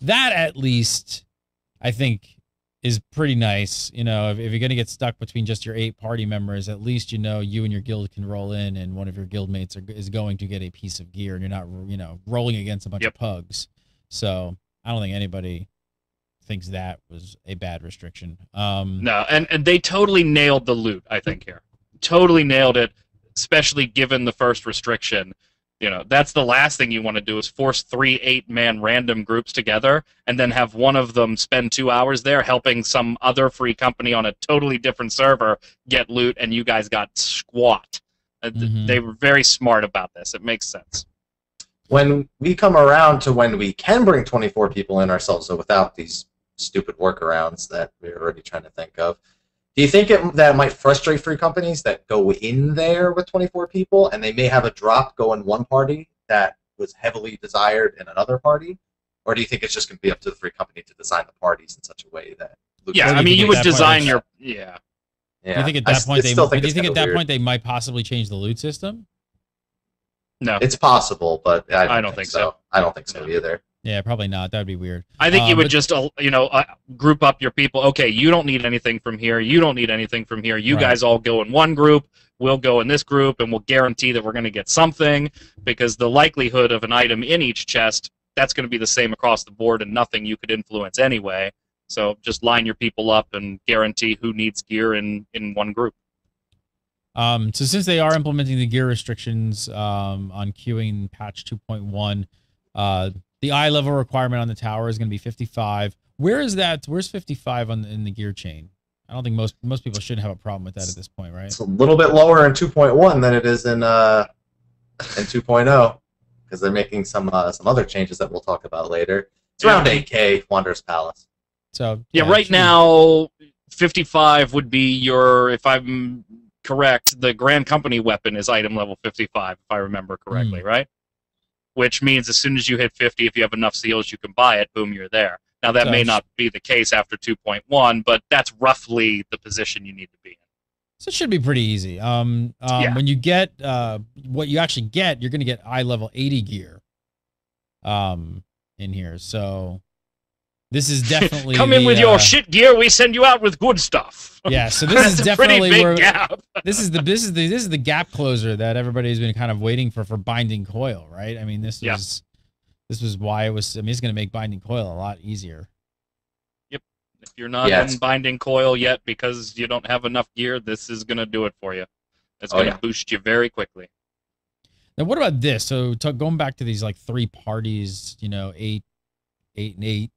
that at least, I think, is pretty nice. If you're going to get stuck between just your 8 party members, at least you and your guild can roll in, and one of your guild mates is going to get a piece of gear, and you're not, rolling against a bunch of pugs. So I don't think anybody thinks that was a bad restriction. No, and they totally nailed the loot, I think, here. Totally nailed it, especially given the first restriction. That's the last thing you want to do, is force 3 8-man random groups together and then have one of them spend 2 hours there helping some other free company on a totally different server get loot, and you guys got squat. They were very smart about this. It makes sense. When we come around to when we can bring 24 people in ourselves, so without these stupid workarounds that we're already trying to think of, do you think that might frustrate free companies that go in there with 24 people, and they may have a drop go in one party that was heavily desired in another party? Or do you think it's just going to be up to the free company to design the parties in such a way that... Yeah, I mean, you would design your... Yeah. Do you think at that point they might possibly change the loot system? No. It's possible, but I don't think so. I don't think so either. Yeah, probably not. That would be weird. I think you would just, group up your people. Okay, you don't need anything from here. You don't need anything from here. You guys all go in one group. We'll go in this group, and we'll guarantee that we're going to get something, because the likelihood of an item in each chest, that's going to be the same across the board, and nothing you could influence anyway. So just line your people up and guarantee who needs gear in one group. So since they are implementing the gear restrictions on queuing patch 2.1, the eye level requirement on the tower is going to be 55. Where is that? Where's 55 in the gear chain? I don't think most people shouldn't have a problem with that at this point, right? It's a little bit lower in 2.1 than it is in 2.0, because they're making some other changes that we'll talk about later. It's around 8K Wanderer's Palace. So yeah, right now 55 would be your, if I'm correct, the Grand Company weapon is item level 55, if I remember correctly, right? Which means as soon as you hit 50, if you have enough seals, you can buy it. Boom, you're there. Now, that may not be the case after 2.1, but that's roughly the position you need to be in. So it should be pretty easy. When you get what you actually get, you're going to get eye level 80 gear in here. So this is definitely come in with your shit gear. We send you out with good stuff. Yeah, so this is definitely pretty big gap. this is the gap closer that everybody's been kind of waiting for Binding Coil, right? I mean, this was why it was. I mean, it's going to make Binding Coil a lot easier. Yep. If you're not in Binding Coil yet because you don't have enough gear, this is going to do it for you. It's going to boost you very quickly. Now, what about this? So going back to these like 3 parties, 8, 8, and 8.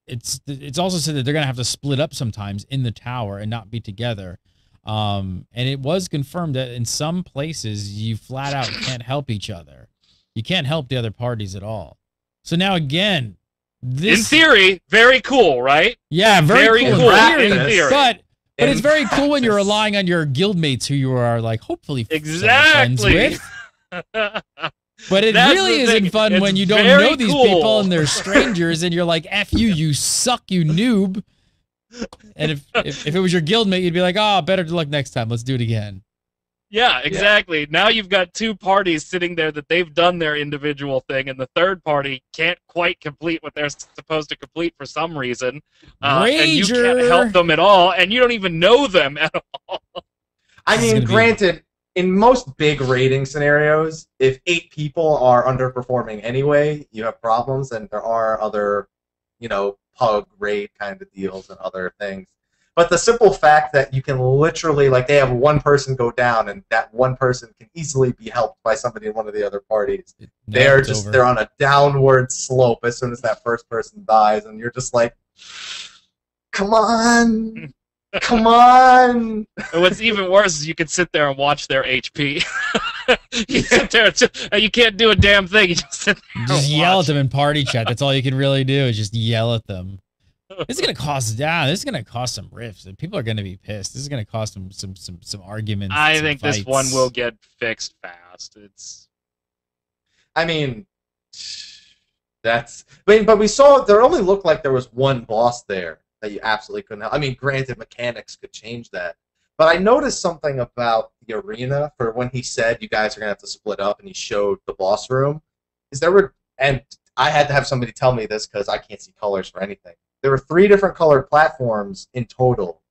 It's also said that they're gonna have to split up sometimes in the tower and not be together. And it was confirmed that in some places you flat out can't help each other. You can't help the other parties at all. So now again, In theory, very cool, right? Yeah, very cool in theory. But it's very cool when you're relying on your guildmates who you are, like, hopefully friends with. But it really isn't fun when you don't know these people and they're strangers and you're like, F you, you suck, you noob. And if it was your guildmate, you'd be like, oh, better luck next time. Let's do it again. Yeah, exactly. Yeah. Now you've got two parties sitting there that they've done their individual thing, and the third party can't quite complete what they're supposed to complete for some reason. And you can't help them at all, and you don't even know them at all. I mean, granted, in most big raiding scenarios, if 8 people are underperforming anyway, you have problems, and there are other, pug raid kind of deals and other things. But the simple fact that you can literally, like, they have one person go down, and that one person can easily be helped by somebody in one of the other parties. They're on a downward slope as soon as that first person dies, and you're just like, come on. Come on! And what's even worse is you can sit there and watch their HP. You sit there and you can't do a damn thing. You just sit there and yell at them in party chat. That's all you can really do is just yell at them. This is gonna cost some rifts, and people are gonna be pissed. This is gonna cost some arguments. I think this one will get fixed fast. But we saw there only looked like there was one boss there that you absolutely couldn't help. I mean, granted, mechanics could change that. But I noticed something about the arena for when he said you guys are going to have to split up and he showed the boss room. And I had to have somebody tell me this because I can't see colors for anything. There were 3 different colored platforms in total.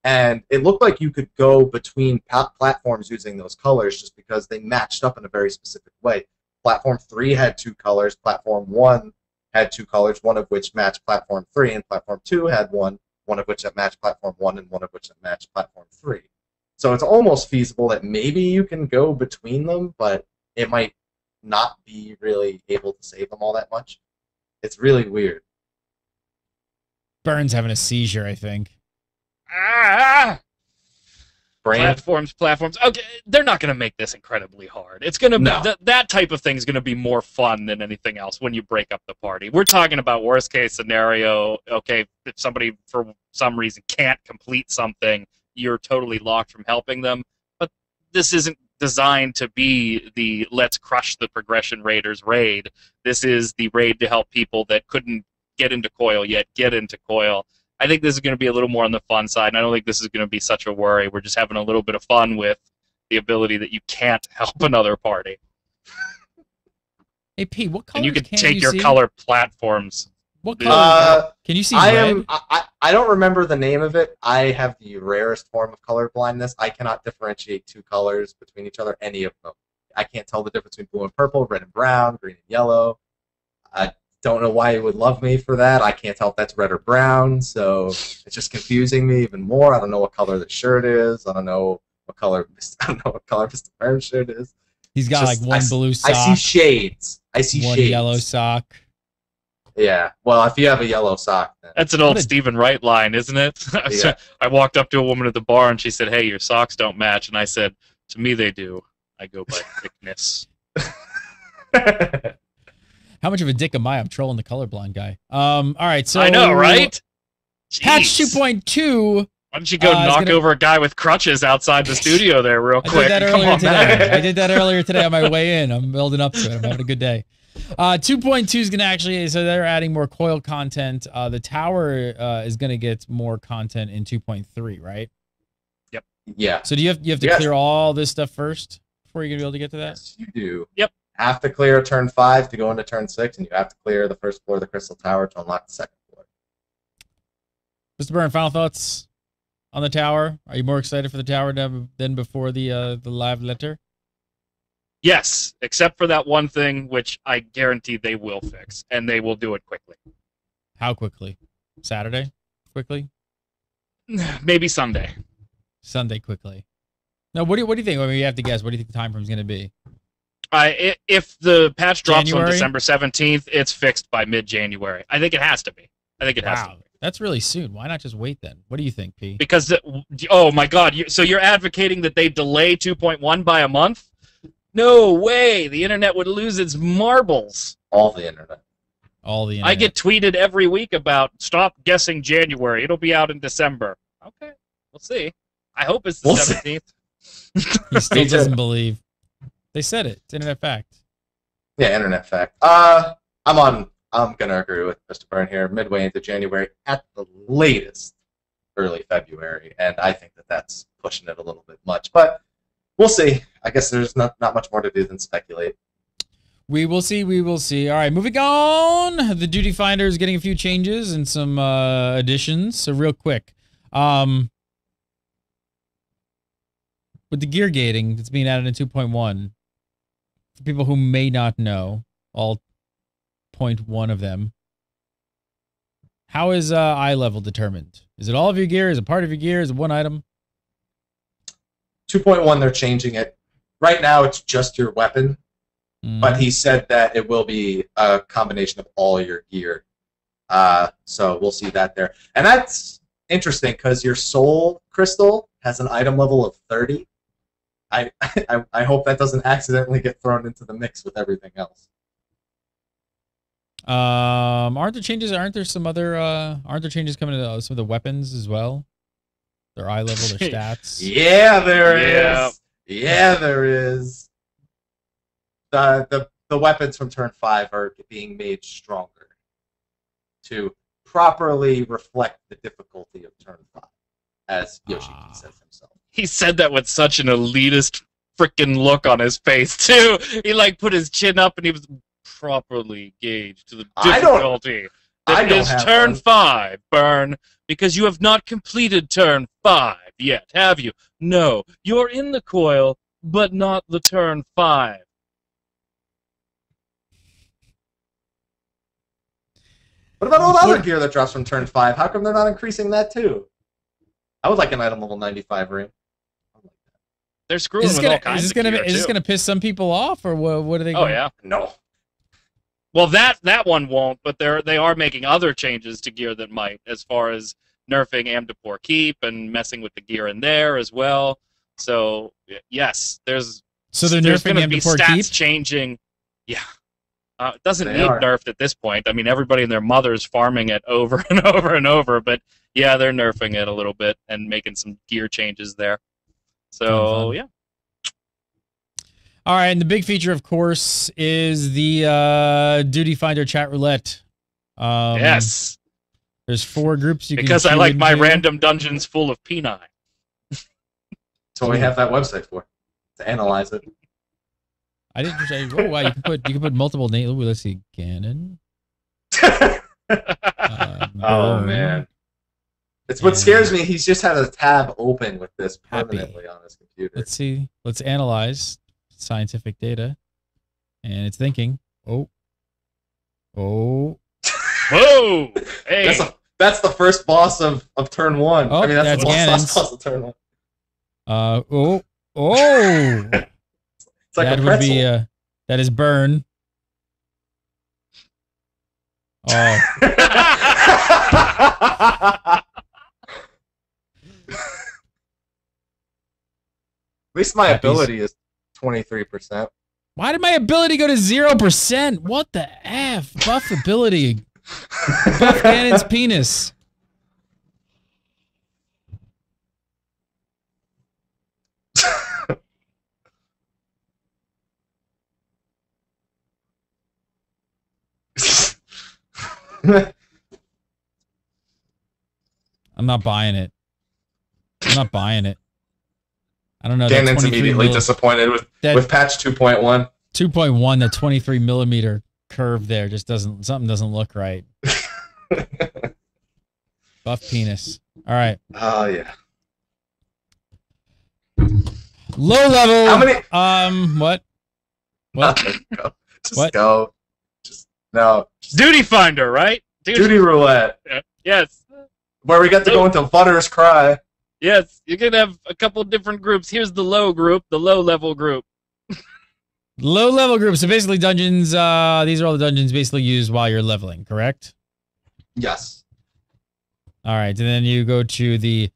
And it looked like you could go between platforms using those colors just because they matched up in a very specific way. Platform 3 had 2 colors. Platform 1 had 2 colors, one of which matched Platform 3, and Platform 2 had one of which that matched Platform 1, and one of which that matched Platform 3. So it's almost feasible that maybe you can go between them, but it might not be really able to save them all that much. It's really weird. Burns having a seizure, I think. Platforms. Okay, they're not going to make this incredibly hard. It's going to be that type of thing is going to be more fun than anything else when you break up the party. We're talking about worst case scenario. Okay, if somebody for some reason can't complete something, you're totally locked from helping them. But this isn't designed to be the let's crush the progression raiders raid. This is the raid to help people that couldn't get into Coil yet get into Coil. I think this is going to be a little more on the fun side, and I don't think this is going to be such a worry. We're just having a little bit of fun with the ability that you can't help another party. Hey, Pete, what color and you can take your color platforms. What color? Can you see red? I don't remember the name of it. I have the rarest form of color blindness. I cannot differentiate 2 colors between each other, any of them. I can't tell the difference between blue and purple, red and brown, green and yellow. Don't know why you would love me for that. I can't tell if that's red or brown, so it's just confusing me even more. I don't know what color the shirt is. I don't know what color Mr. Burns' shirt is. He's got like one blue sock. I see shades. One yellow sock. Yeah. Well, if you have a yellow sock, then. That's an old Stephen Wright line, isn't it? Yeah. I walked up to a woman at the bar and she said, "Hey, your socks don't match," and I said, "To me, they do. I go by thickness." How much of a dick am I? I'm trolling the colorblind guy. All right, so I know, right? Patch 2.2. Why don't you go knock over a guy with crutches outside the studio there real quick? I did that earlier today on my way in. I'm building up to it. I'm having a good day. 2.2 is going to actually, so they're adding more Coil content. The tower is going to get more content in 2.3, right? Yep. Yeah. So do you have to clear all this stuff first before you're going to be able to get to that? Yes, you do. Yep. Have to clear turn 5 to go into turn 6, and you have to clear the first floor of the Crystal Tower to unlock the second floor. Mr. Byrne, final thoughts on the tower? Are you more excited for the tower than before the live letter? Yes, except for that one thing, which I guarantee they will fix, and they will do it quickly. How quickly? Saturday? Quickly? Maybe Sunday. Sunday quickly. No, what do you think? I mean, you have to guess. What do you think the time frame is going to be? If the patch drops January? on December 17th, it's fixed by mid-January. I think it has to be. Has to be. That's really soon. Why not just wait then? What do you think, P? Because, oh my God, so you're advocating that they delay 2.1 by a month? No way! The internet would lose its marbles. All the internet. All the I internet. get tweeted every week about stop guessing January. It'll be out in December. Okay, we'll see. I hope it's the 17th. He still Me too. doesn't believe. They said it. It's internet fact. Yeah, internet fact. I'm gonna agree with Mr. Byrne here. Midway into January, at the latest, early February, and I think that that's pushing it a little bit much. But we'll see. I guess there's not much more to do than speculate. We will see. We will see. All right, moving on. The Duty Finder is getting a few changes and some additions. So real quick, with the gear gating that's being added in 2.1, for people who may not know, all 0.1 of them, how is eye level determined? Is it all of your gear? Is it part of your gear? Is it one item? 2.1, they're changing it. Right now, it's just your weapon. But he said that it will be a combination of all your gear. So we'll see that there. And that's interesting because your soul crystal has an item level of 30. I hope that doesn't accidentally get thrown into the mix with everything else. Aren't there changes? Aren't there some other? Aren't there changes coming to some of the weapons as well? Their eye level, their stats. Yeah, there is. Yeah, there is. The weapons from turn 5 are being made stronger to properly reflect the difficulty of turn 5, as Yoshiki says himself. He said that with such an elitist freaking look on his face too. He like put his chin up and he was properly gauged to the difficulty. That is turn 5, Burn, because you have not completed turn 5 yet, have you? No, you're in the coil, but not the turn 5. What about all the other gear that drops from turn 5? How come they're not increasing that too? I would like an item level 95 ring. They're screwing with all kinds of gear, Is this going to piss some people off, or what are they going to do? Oh, yeah. No. Well, that one won't, but they are making other changes to gear that might, as far as nerfing Amdapor Keep and messing with the gear in there as well. So, yes, there's they're going nerfing to be Amdapor stats Keep? changing. Yeah. It doesn't need nerfed at this point. I mean, everybody and their mother's farming it over and over and over, but yeah, they're nerfing it a little bit and making some gear changes there. So, yeah. All right, and the big feature, of course, is the Duty Finder chat roulette. Yes. There's 4 groups you can because I like my into. random dungeons full of P9. That's what we have that website for, to analyze it. I didn't say. Oh wow, you can put multiple names. Let's see, Ganon. Oh man, it's what scares me. He's just had a tab open with this permanently on his computer. Let's see. Let's analyze scientific data, and it's thinking. Oh. Whoa! Hey, that's the first boss of turn 1. Oh, I mean, that's the Ganon's. boss of turn 1. Oh. It's like that a would pretzel. be that is Burn. Oh. At least my ability is 23%. Why did my ability go to 0%? What the F? Buff ability. Buff Ganon's penis. I'm not buying it. I'm not buying it. I don't know. Ganon's immediately disappointed with patch 2.1. 2.1, the 23 millimeter curve there just something doesn't look right. Buff penis. All right. Oh yeah. Low level. How many? What? What? Just go. No. Duty Finder, right? Duty roulette. Yes. Where we get to go into Butter's Cry. Yes, you can have a couple different groups. Here's the low group, the low level group. Low level group. So basically dungeons, these are all the dungeons basically used while you're leveling, correct? Yes. All right, and then you go to the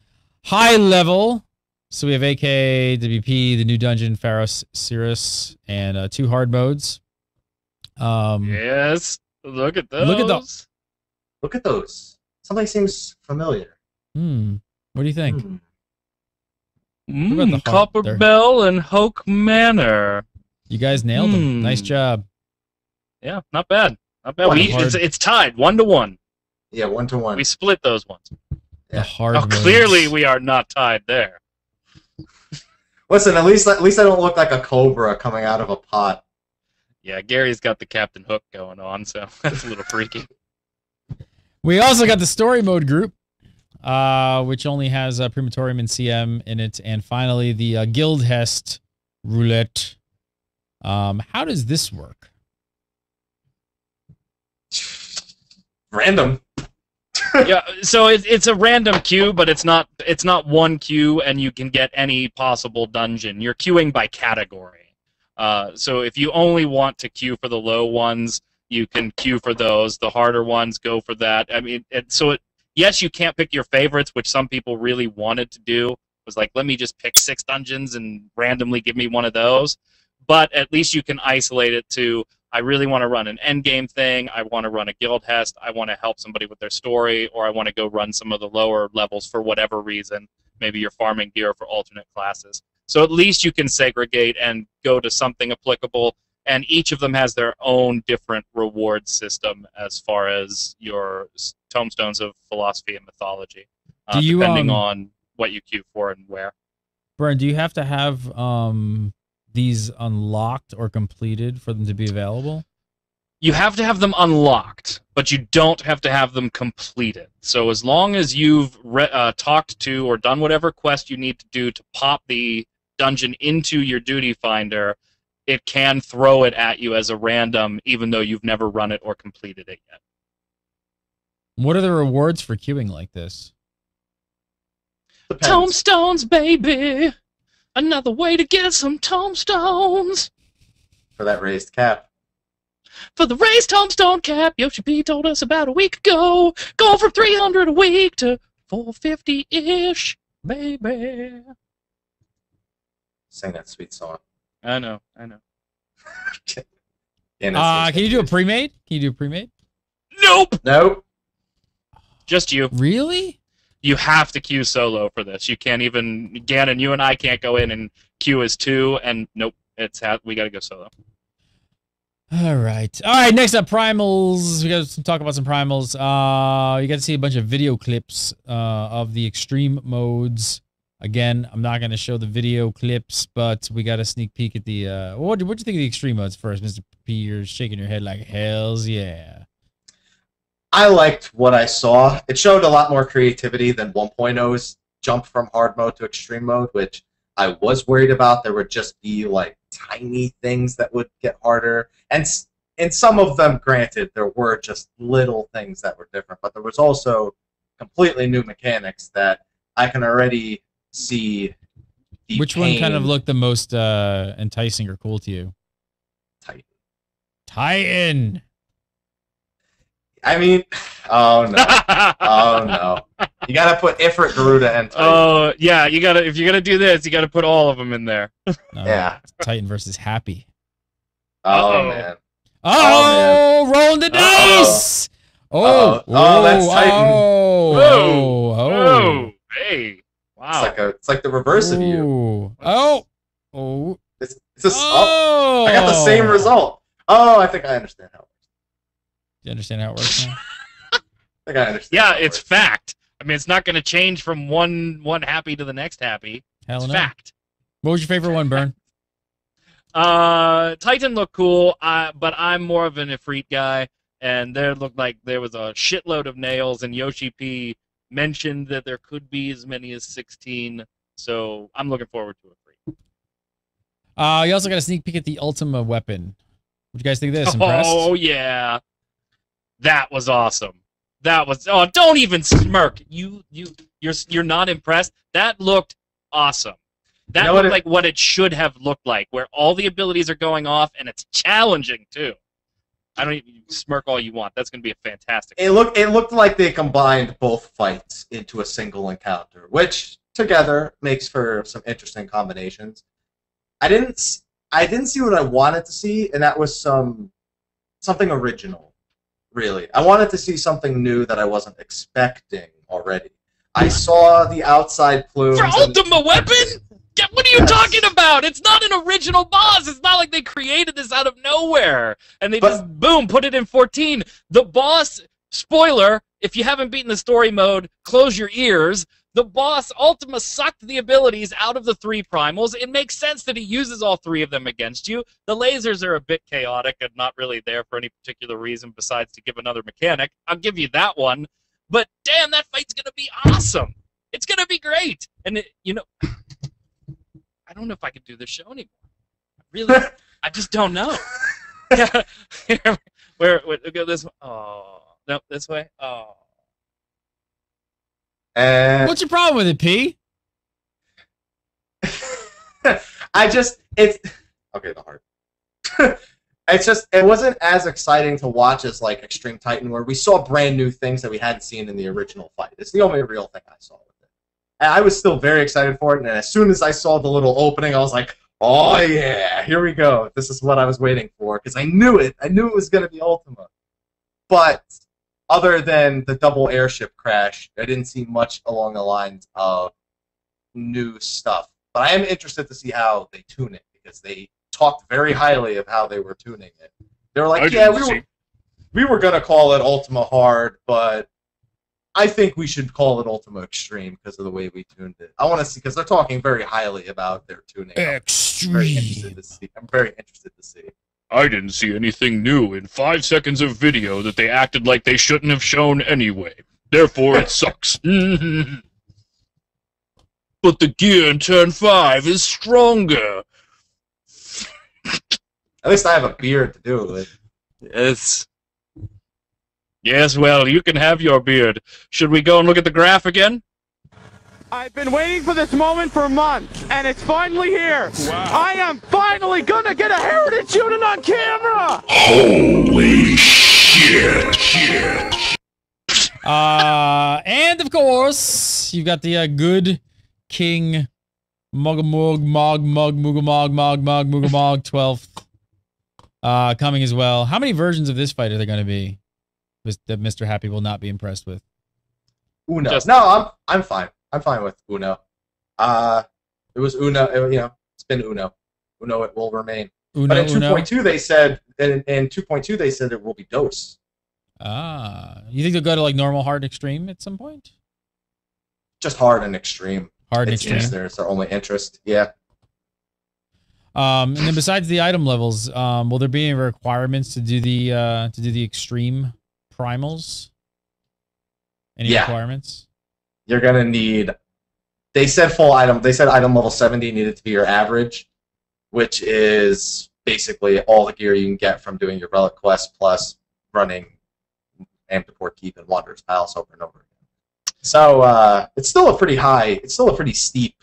high level. So we have AK, WP, the new dungeon, Pharos, Cirrus, and 2 hard modes. Yes. Look at those. Look at those. Look at those. Something seems familiar. What do you think? Copper Bell and Hoke Manor. You guys nailed them. Nice job. Yeah, not bad. Not bad. It's tied 1-1. Yeah, 1-1. We split those ones. The hard ones. Clearly we are not tied there. Listen, at least I don't look like a cobra coming out of a pot. Yeah, Gary's got the Captain Hook going on, so that's a little freaky. We also got the story mode group, which only has Primatorium and CM in it, and finally the Guild Hest Roulette. How does this work? Random. Yeah, so it's a random queue, but it's not one queue, and you can get any possible dungeon. You're queuing by category. So if you only want to queue for the low ones, you can queue for those. The harder ones, go for that. I mean, yes, you can't pick your favorites, which some people really wanted to do. It was like, let me just pick 6 dungeons and randomly give me one of those. But at least you can isolate it to, I really want to run an endgame thing, I want to run a guild hest, I want to help somebody with their story, or I want to go run some of the lower levels for whatever reason. Maybe you're farming gear for alternate classes. So at least you can segregate and go to something applicable, and each of them has their own different reward system as far as your tomestones of philosophy and mythology, depending on what you queue for and where. Brian, do you have to have these unlocked or completed for them to be available? You have to have them unlocked, but you don't have to have them completed. So as long as you've talked to or done whatever quest you need to do to pop the dungeon into your duty finder, it can throw it at you as a random, even though you've never run it or completed it yet. What are the rewards for queuing like this? Depends. Tomestones, baby! Another way to get some tomestones! For that raised cap. For the raised tombstone cap, Yoshi P told us about a week ago. Going from 300 a week to 450-ish, baby. Sing that sweet song. I know. Yeah, can you do a pre-made? Nope! Just you. Really? You have to queue solo for this. You can't even... Gannon, you and I can't go in and queue as 2, and nope. We gotta go solo. All right, next up, primals. We got to talk about some primals. You got to see a bunch of video clips of the extreme modes. Again, I'm not going to show the video clips, but we got a sneak peek at the... What'd you think of the extreme modes first, Mr. P? You're shaking your head like, hells yeah. I liked what I saw. It showed a lot more creativity than 1.0's jump from hard mode to extreme mode, which I was worried about. There would just be like tiny things that would get harder. And in some of them, granted, there were just little things that were different, but there was also completely new mechanics that I can already see. Which one kind of looked the most enticing or cool to you? Titan. I mean, oh no, oh no! You gotta put Ifrit, Garuda, and Titan. Oh yeah, you gotta. If you're gonna do this, you gotta put all of them in there. Yeah. Titan versus Happy. Oh man. Oh, rolling the dice. Oh, that's Titan. Oh, hey, wow. It's like the reverse of you. It's just. I got the same result. Oh, I think I understand how it works. Do you understand how it works now? I think I understand. Yeah, it's fact. I mean, it's not going to change from one happy to the next happy. Hell it's no. Fact. What was your favorite one, Burn? Titan looked cool, but I'm more of an Ifrit guy, and there looked like there was a shitload of nails, and Yoshi P mentioned that there could be as many as 16, so I'm looking forward to Ifrit. You also got a sneak peek at the Ultima weapon. What do you guys think of this? Impressed? Oh, yeah. That was awesome. That was... Oh, don't even smirk. You're not impressed? That looked awesome. That looked like what it should have looked like, where all the abilities are going off, and it's challenging, too. I don't even smirk all you want. That's going to be a fantastic... It looked like they combined both fights into a single encounter, which together makes for some interesting combinations. I didn't see what I wanted to see, and that was something original. really. I wanted to see something new that I wasn't expecting already. I saw the outside plumes. For Ultima Weapon? What are you talking about? It's not an original boss. It's not like they created this out of nowhere and they just boom put it in 14. The boss, spoiler, if you haven't beaten the story mode, close your ears. The boss Ultima sucked the abilities out of the 3 primals. It makes sense that he uses all 3 of them against you. The lasers are a bit chaotic and not really there for any particular reason besides to give another mechanic. I'll give you that one. But damn, that fight's gonna be awesome. It's gonna be great. And you know, I don't know if I can do this show anymore. Really, I just don't know. Yeah, where go this way? Oh, no, this way. Oh. And What's your problem with it, P? it's okay. The heart. It wasn't as exciting to watch as like Extreme Titan, where we saw brand new things that we hadn't seen in the original fight. It's the only real thing I saw with it. And I was still very excited for it, and as soon as I saw the little opening, I was like, oh yeah, here we go. This is what I was waiting for, because I knew it. I knew it was going to be Ultima. But other than the double airship crash, I didn't see much along the lines of new stuff. But I am interested to see how they tune it, because they talked very highly of how they were tuning it. They were like, yeah, we were going to call it Ultima Hard, but I think we should call it Ultima Extreme because of the way we tuned it. I want to see, because they're talking very highly about their tuning. Extreme. I'm very interested to see. I didn't see anything new in 5 seconds of video that they acted like they shouldn't have shown anyway. Therefore, it sucks. But the gear in Turn 5 is stronger. At least I have a beard to do it with. Yes. Yes, well, you can have your beard. Should we go and look at the graph again? I've been waiting for this moment for months, and it's finally here. Wow. I am finally gonna get a heritage unit on camera! Holy shit! And of course, you've got the good King Mugamog 12th coming as well. How many versions of this fight are there going to be that Mr. Happy will not be impressed with? Uno. No, I'm fine. I'm fine with Uno. It was Uno. It's been Uno. Uno, it will remain. But in 2.2 they said, in 2.2 they said it will be Dos. You think they'll go to like normal, hard, extreme at some point? Just hard and extreme. Hard and extreme. There's their only interest. Yeah. And then besides the item levels, will there be any requirements to do the extreme primals? Any requirements? You're gonna need. They said full item. They said item level 70 needed to be your average, which is basically all the gear you can get from doing your relic quest plus running Amdapor Keep and Wanderer's Palace over and over again. So it's still a pretty high. It's still a pretty steep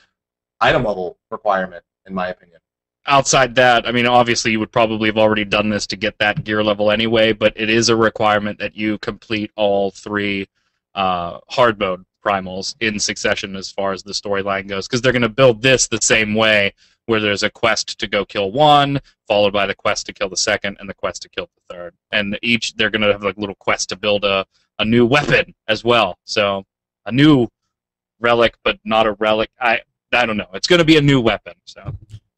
item level requirement, in my opinion. Outside that, I mean, obviously you would probably have already done this to get that gear level anyway, but it is a requirement that you complete all 3 hard mode primals in succession as far as the storyline goes, because they're going to build this the same way, where there's a quest to go kill 1, followed by the quest to kill the 2nd, and the quest to kill the 3rd. And each, they're going to have like little quests to build a new weapon as well. So a new relic, but not a relic. I don't know. It's going to be a new weapon. So.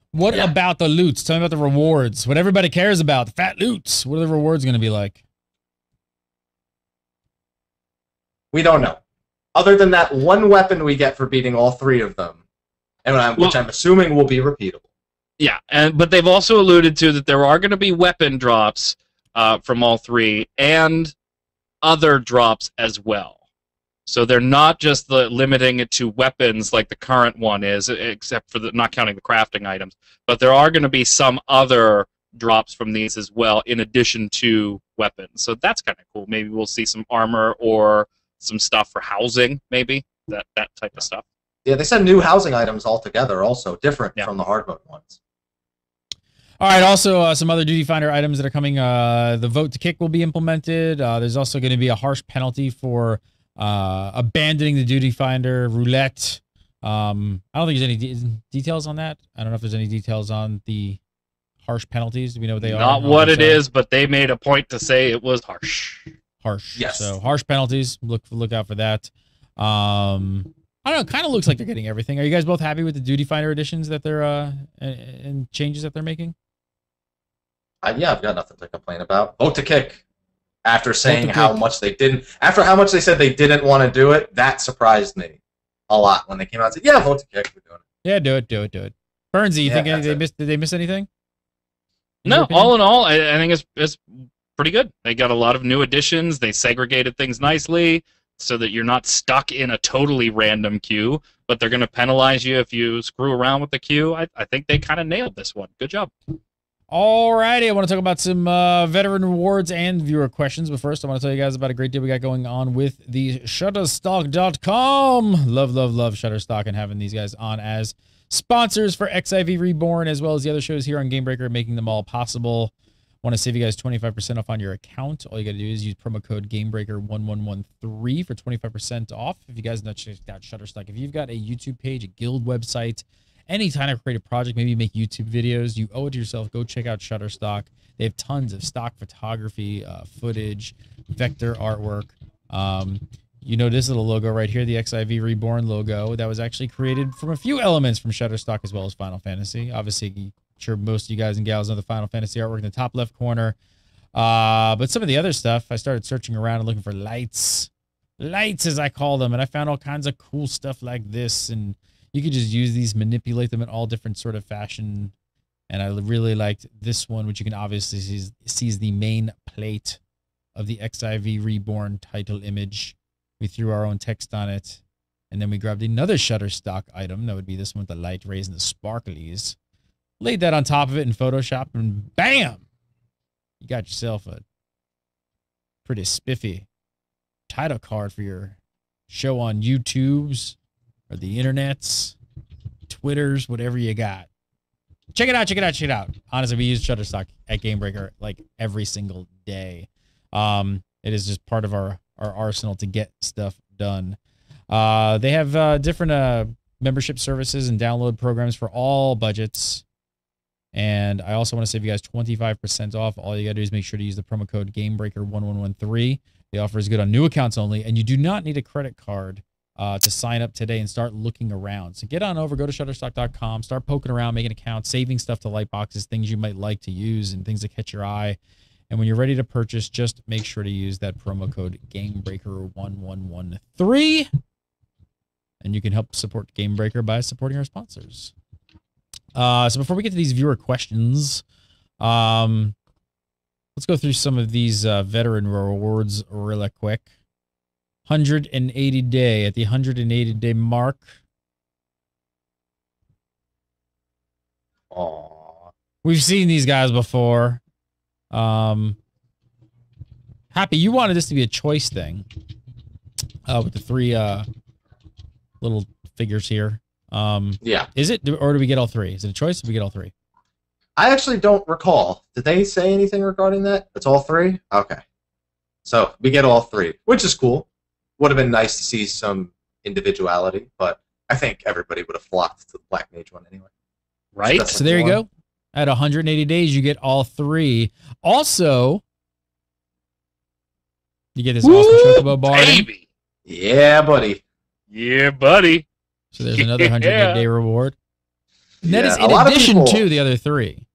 What about the loots? Tell me about the rewards. What everybody cares about, the fat loots. What are the rewards going to be like? We don't know. Other than that one weapon we get for beating all 3 of them, and which I'm assuming will be repeatable. Yeah, but they've also alluded to that there are going to be weapon drops from all 3, and other drops as well. So they're not just limiting it to weapons like the current one is, except for not counting the crafting items. But there are going to be some other drops from these as well, in addition to weapons. So that's kind of cool. Maybe we'll see some armor or some stuff for housing, maybe that type of stuff. Yeah, they said new housing items altogether, also different from the hard mode ones. All right, also some other duty finder items that are coming. The vote to kick will be implemented. There's also going to be a harsh penalty for abandoning the duty finder. Roulette. I don't think there's any details on that. I don't know if there's any details on the harsh penalties. Do we know what they are? Not what it is, but they made a point to say it was harsh. harsh. Yes. So harsh penalties. Look out for that. I don't know. It kind of looks like they're getting everything. Are you guys both happy with the Duty Finder additions that they're and changes that they're making? Yeah, I've got nothing to complain about. Vote to kick. After saying how kick. much they didn't, after how much they said they didn't want to do it, that surprised me a lot when they came out and said, "Yeah, vote to kick. We're doing it." Yeah, do it. Burnsy, you think did they miss anything? No, all in all, I think it's pretty good. They got a lot of new additions. They segregated things nicely so that you're not stuck in a totally random queue, but they're going to penalize you if you screw around with the queue. I think they kind of nailed this one. Good job. Alrighty, I want to talk about some veteran rewards and viewer questions, but first I want to tell you guys about a great deal we got going on with the Shutterstock.com. Love Shutterstock and having these guys on as sponsors for XIV Reborn, as well as the other shows here on Gamebreaker, making them all possible. Want to save you guys 25% off on your account. All you got to do is use promo code GameBreaker1113 for 25% off. If you guys know checked out Shutterstock, if you've got a YouTube page, a guild website, any kind of creative project, maybe you make YouTube videos, you owe it to yourself, go check out Shutterstock. They have tons of stock photography, footage, vector artwork. You know this little logo right here, the XIV Reborn logo, that was actually created from a few elements from Shutterstock as well as Final Fantasy. Obviously, I'm sure most of you guys and gals know the Final Fantasy artwork in the top left corner. But some of the other stuff, I started searching around and looking for lights. Lights, as I call them, and I found all kinds of cool stuff like this, and you could just use these, manipulate them in all different sort of fashion. And I really liked this one, which you can obviously see is the main plate of the XIV Reborn title image. We threw our own text on it. And then we grabbed another Shutterstock item. That would be this one with the light rays and the sparklies. Laid that on top of it in Photoshop, and bam! You got yourself a pretty spiffy title card for your show on YouTube's or the internets, Twitters, whatever you got. Check it out. Honestly, we use Shutterstock at Gamebreaker like every single day. It is just part of our arsenal to get stuff done. They have different membership services and download programs for all budgets. And I also want to save you guys 25% off. All you got to do is make sure to use the promo code GameBreaker1113. The offer is good on new accounts only, and you do not need a credit card to sign up today and start looking around. So get on over, go to Shutterstock.com, start poking around, making accounts, saving stuff to light boxes, things you might like to use, and things that catch your eye. And when you're ready to purchase, just make sure to use that promo code GameBreaker1113. And you can help support Gamebreaker by supporting our sponsors. So before we get to these viewer questions, let's go through some of these veteran rewards really quick. 180 day, at the 180 day mark. Aww. We've seen these guys before. Happy, you wanted this to be a choice thing. With the three little figures here. Yeah. Is it, or do we get all three? Is it a choice, or do we get all three? I actually don't recall. Did they say anything regarding that? It's all three? Okay. So we get all three, which is cool. Would have been nice to see some individuality, but I think everybody would have flocked to the Black Mage one anyway. Right? So there you go. At 180 days, you get all three. Also, you get this awesome Chocobo bar. Baby. Yeah, buddy. Yeah, buddy. So there's another 180 day reward. And that is in a lot of addition people- to the other three.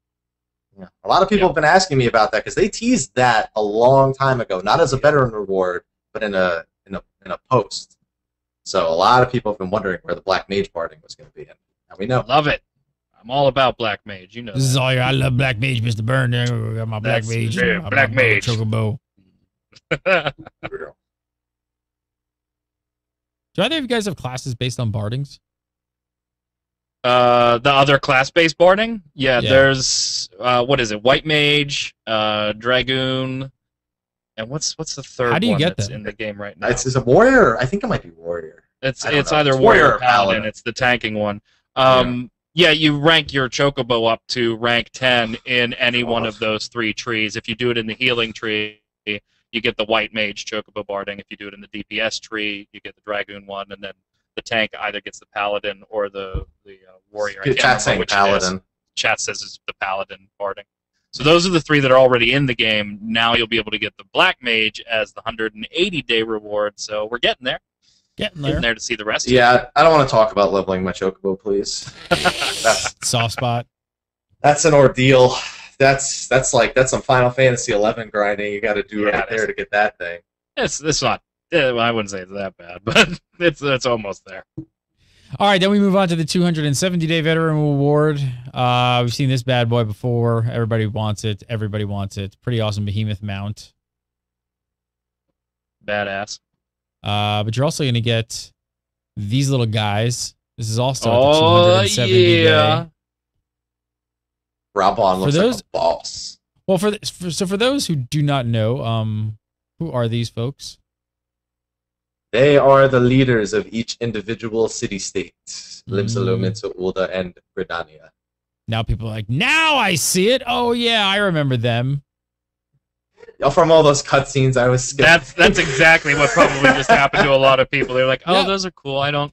Yeah. A lot of people have been asking me about that because they teased that a long time ago, not as a veteran reward, but in a post. So a lot of people have been wondering where the Black Mage parting was going to be. And now we know. Love it. I'm all about Black Mage. You know This is that. all I love Black Mage, Mr. Burn. I got my Black That's- Mage. yeah, my Black Mage. Chocobo. Do either of you guys have classes based on bardings? The other class-based barding? Yeah, Yeah. there's what is it? White Mage, Dragoon, and what's the third How do you one get that's them? in the game right now? It's a warrior. I think it might be warrior. It's I don't know. either It's warrior warrior or or paladin. paladin. It's the tanking one. Yeah, you rank your chocobo up to rank 10 in any one of those three trees. If you do it in the healing tree, you get the white mage chocobo barding. If you do it in the DPS tree, you get the dragoon one, and then the tank either gets the paladin or the warrior. I can't Chat remember saying which it is. paladin. Chat says it's the paladin barding. So those are the 3 that are already in the game. Now you'll be able to get the Black Mage as the 180-day reward. So we're getting there. Getting Getting there to see the rest. Yeah, I don't want to talk about leveling my Chocobo, please. That's Soft spot. That's an ordeal. That's some Final Fantasy XI grinding you got to do right there to get that thing. It's not. I wouldn't say it's that bad, but it's almost there. All right, then we move on to the 270-day veteran reward. We've seen this bad boy before. Everybody wants it. Everybody wants it. Pretty awesome behemoth mount. Badass. But you're also going to get these little guys. This is also at the 270 day. Rabon looks like a boss. Well, for those who do not know, who are these folks? They are the leaders of each individual city-state. Limsalo, Minso, Ulda, and Gridania. Now people are like, now I see it. Oh, yeah, I remember them. From all those cutscenes I was skipping. That's exactly what probably just happened to a lot of people. They're like, oh, those are cool. I don't...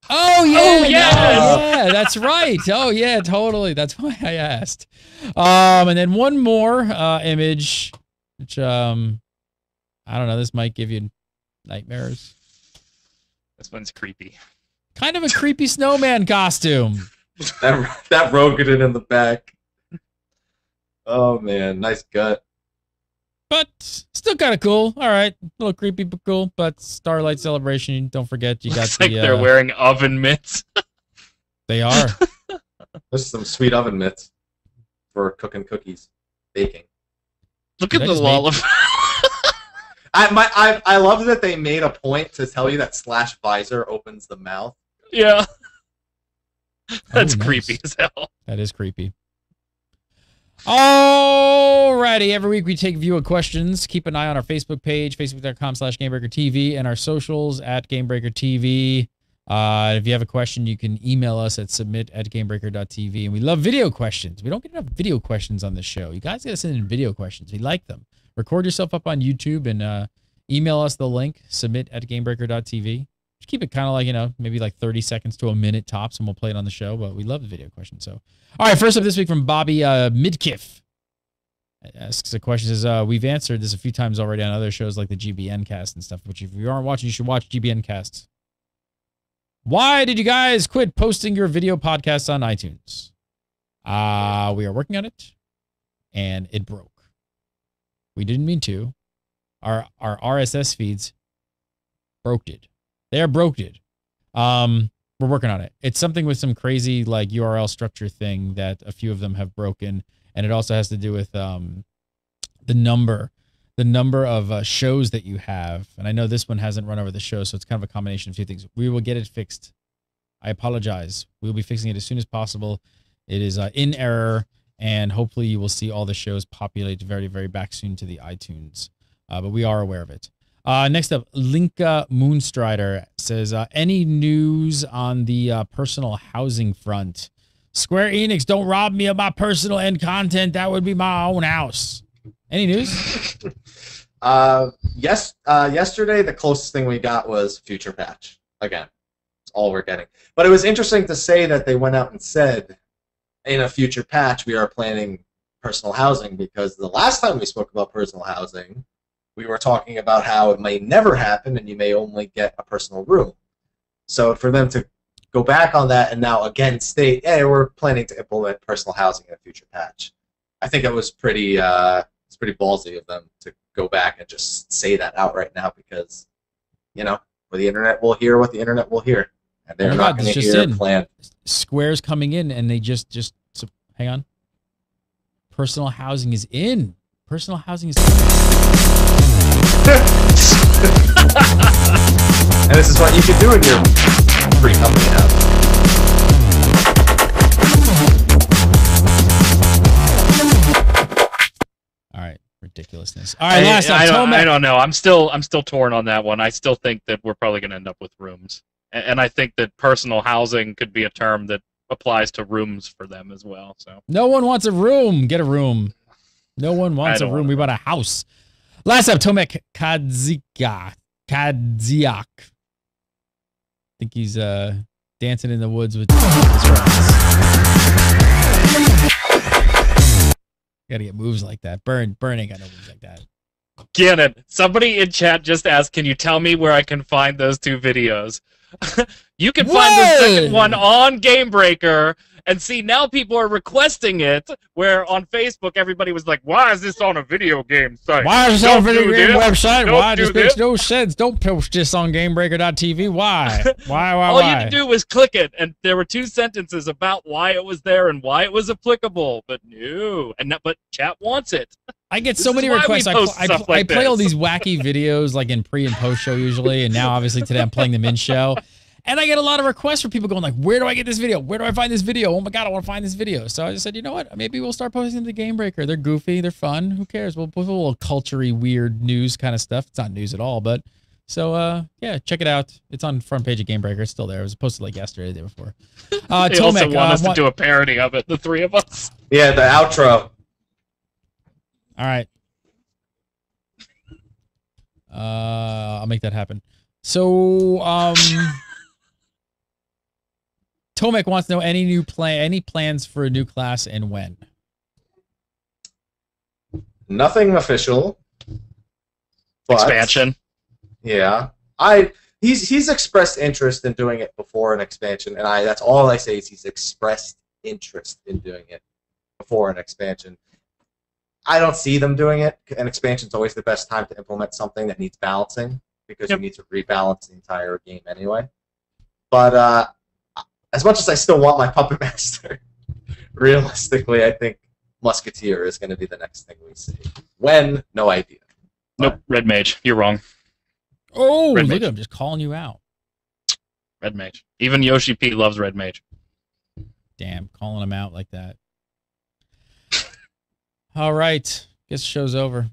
Oh, yeah. Oh, yes! Yeah, that's right. Oh, yeah, totally. That's why I asked. And then one more image, which, I don't know, this might give you nightmares. This one's creepy. Kind of a creepy snowman costume. that Rogan in the back. Oh, man. Nice gut. But still kind of cool. All right. A little creepy, but cool. But Starlight Celebration, don't forget, you got Looks like they're wearing oven mitts. They are. There's some sweet oven mitts for cooking cookies, baking. Look at the lollipop. I love that they made a point to tell you that Slash Visor opens the mouth. Yeah. That's nice. creepy as hell. That is creepy. Alrighty, every week we take viewer questions. Keep an eye on our Facebook page, facebook.com/GameBreakerTV, and our socials at GameBreakerTV. If you have a question, you can email us at submit@GameBreaker.tv. And we love video questions. We don't get enough video questions on this show. You guys gotta send in video questions. We like them. Record yourself up on YouTube and email us the link, submit@GameBreaker.tv. Just keep it kind of like, you know, maybe like 30 seconds to a minute tops, and we'll play it on the show. But we love the video questions. So, all right, first up this week from Bobby Midkiff. Asks a question, says, we've answered this a few times already on other shows like the GBN cast and stuff, which if you aren't watching, you should watch GBN casts. Why did you guys quit posting your video podcasts on iTunes? We are working on it, and it broke. We didn't mean to. Our RSS feeds broke it. They are broke it. We're working on it. It's something with some crazy like URL structure thing that a few of them have broken, and it also has to do with the number of shows that you have. And I know this one hasn't run over the show, so it's kind of a combination of two things. We will get it fixed. I apologize. We'll be fixing it as soon as possible. It is in error, and hopefully you will see all the shows populate very, very back soon to the iTunes. But we are aware of it. Next up, Linka Moonstrider says, any news on the personal housing front? Square Enix, don't rob me of my personal end content. That would be my own house. Any news? Yesterday, the closest thing we got was Future Patch. Again, that's all we're getting. But it was interesting to say that they went out and said, in a future patch, we are planning personal housing, because the last time we spoke about personal housing, we were talking about how it may never happen and you may only get a personal room. So for them to go back on that and now again state, hey, we're planning to implement personal housing in a future patch, I think it was pretty ballsy of them to go back and just say that outright now, because, you know, where the internet will hear what the internet will hear. And they're not going to hear a plan. Square's coming in and they just so, hang on. Personal housing is in. Personal housing is And this is what you can do in your free company house. All right, ridiculousness. All right, last up, I don't know. I'm still torn on that one. I still think that we're probably going to end up with rooms, and I think that personal housing could be a term that applies to rooms for them as well. So no one wants a room. Get a room. No one wants a room. We bought a house. Last up, Tomek Kadziak. I think he's dancing in the woods with his friends. Gotta get moves like that. Burn ain't got no moves like that. Get it. Somebody in chat just asked, can you tell me where I can find those 2 videos? You can find the second one on Gamebreaker. And see, now people are requesting it, where on Facebook everybody was like, why is this on a video game site? Why is this on a video game website? Don't Why? do This makes no sense. Don't post this on GameBreaker.tv. Why? Why? All you had to do was click it, and there were 2 sentences about why it was there and why it was applicable. But no, but chat wants it. I get so many requests. I play all these wacky videos like in pre and post show usually, and now obviously today I'm playing them in show. And I get a lot of requests from people going like, where do I get this video? Where do I find this video? Oh my God, I want to find this video. So I just said, you know what? Maybe we'll start posting to Gamebreaker. They're goofy. They're fun. Who cares? We'll put a little culture-y, weird news kind of stuff. It's not news at all, but so yeah, check it out. It's on front page of Gamebreaker. It's still there. It was posted like yesterday, the day before. They also want us to do a parody of it, the 3 of us. Yeah, the outro. All right. I'll make that happen. So, Tomek wants to know any plans for a new class and when. Nothing official. Expansion. Yeah, he's expressed interest in doing it before an expansion, and that's all I say is he's expressed interest in doing it before an expansion. I don't see them doing it. An expansion's always the best time to implement something that needs balancing because you need to rebalance the entire game anyway. But as much as I still want my Puppet Master, realistically, I think Musketeer is going to be the next thing we see. When? No idea. Nope, Red Mage. You're wrong. Oh, look at him just calling you out. Red Mage. Even Yoshi P loves Red Mage. Damn, calling him out like that. All right. Guess the show's over.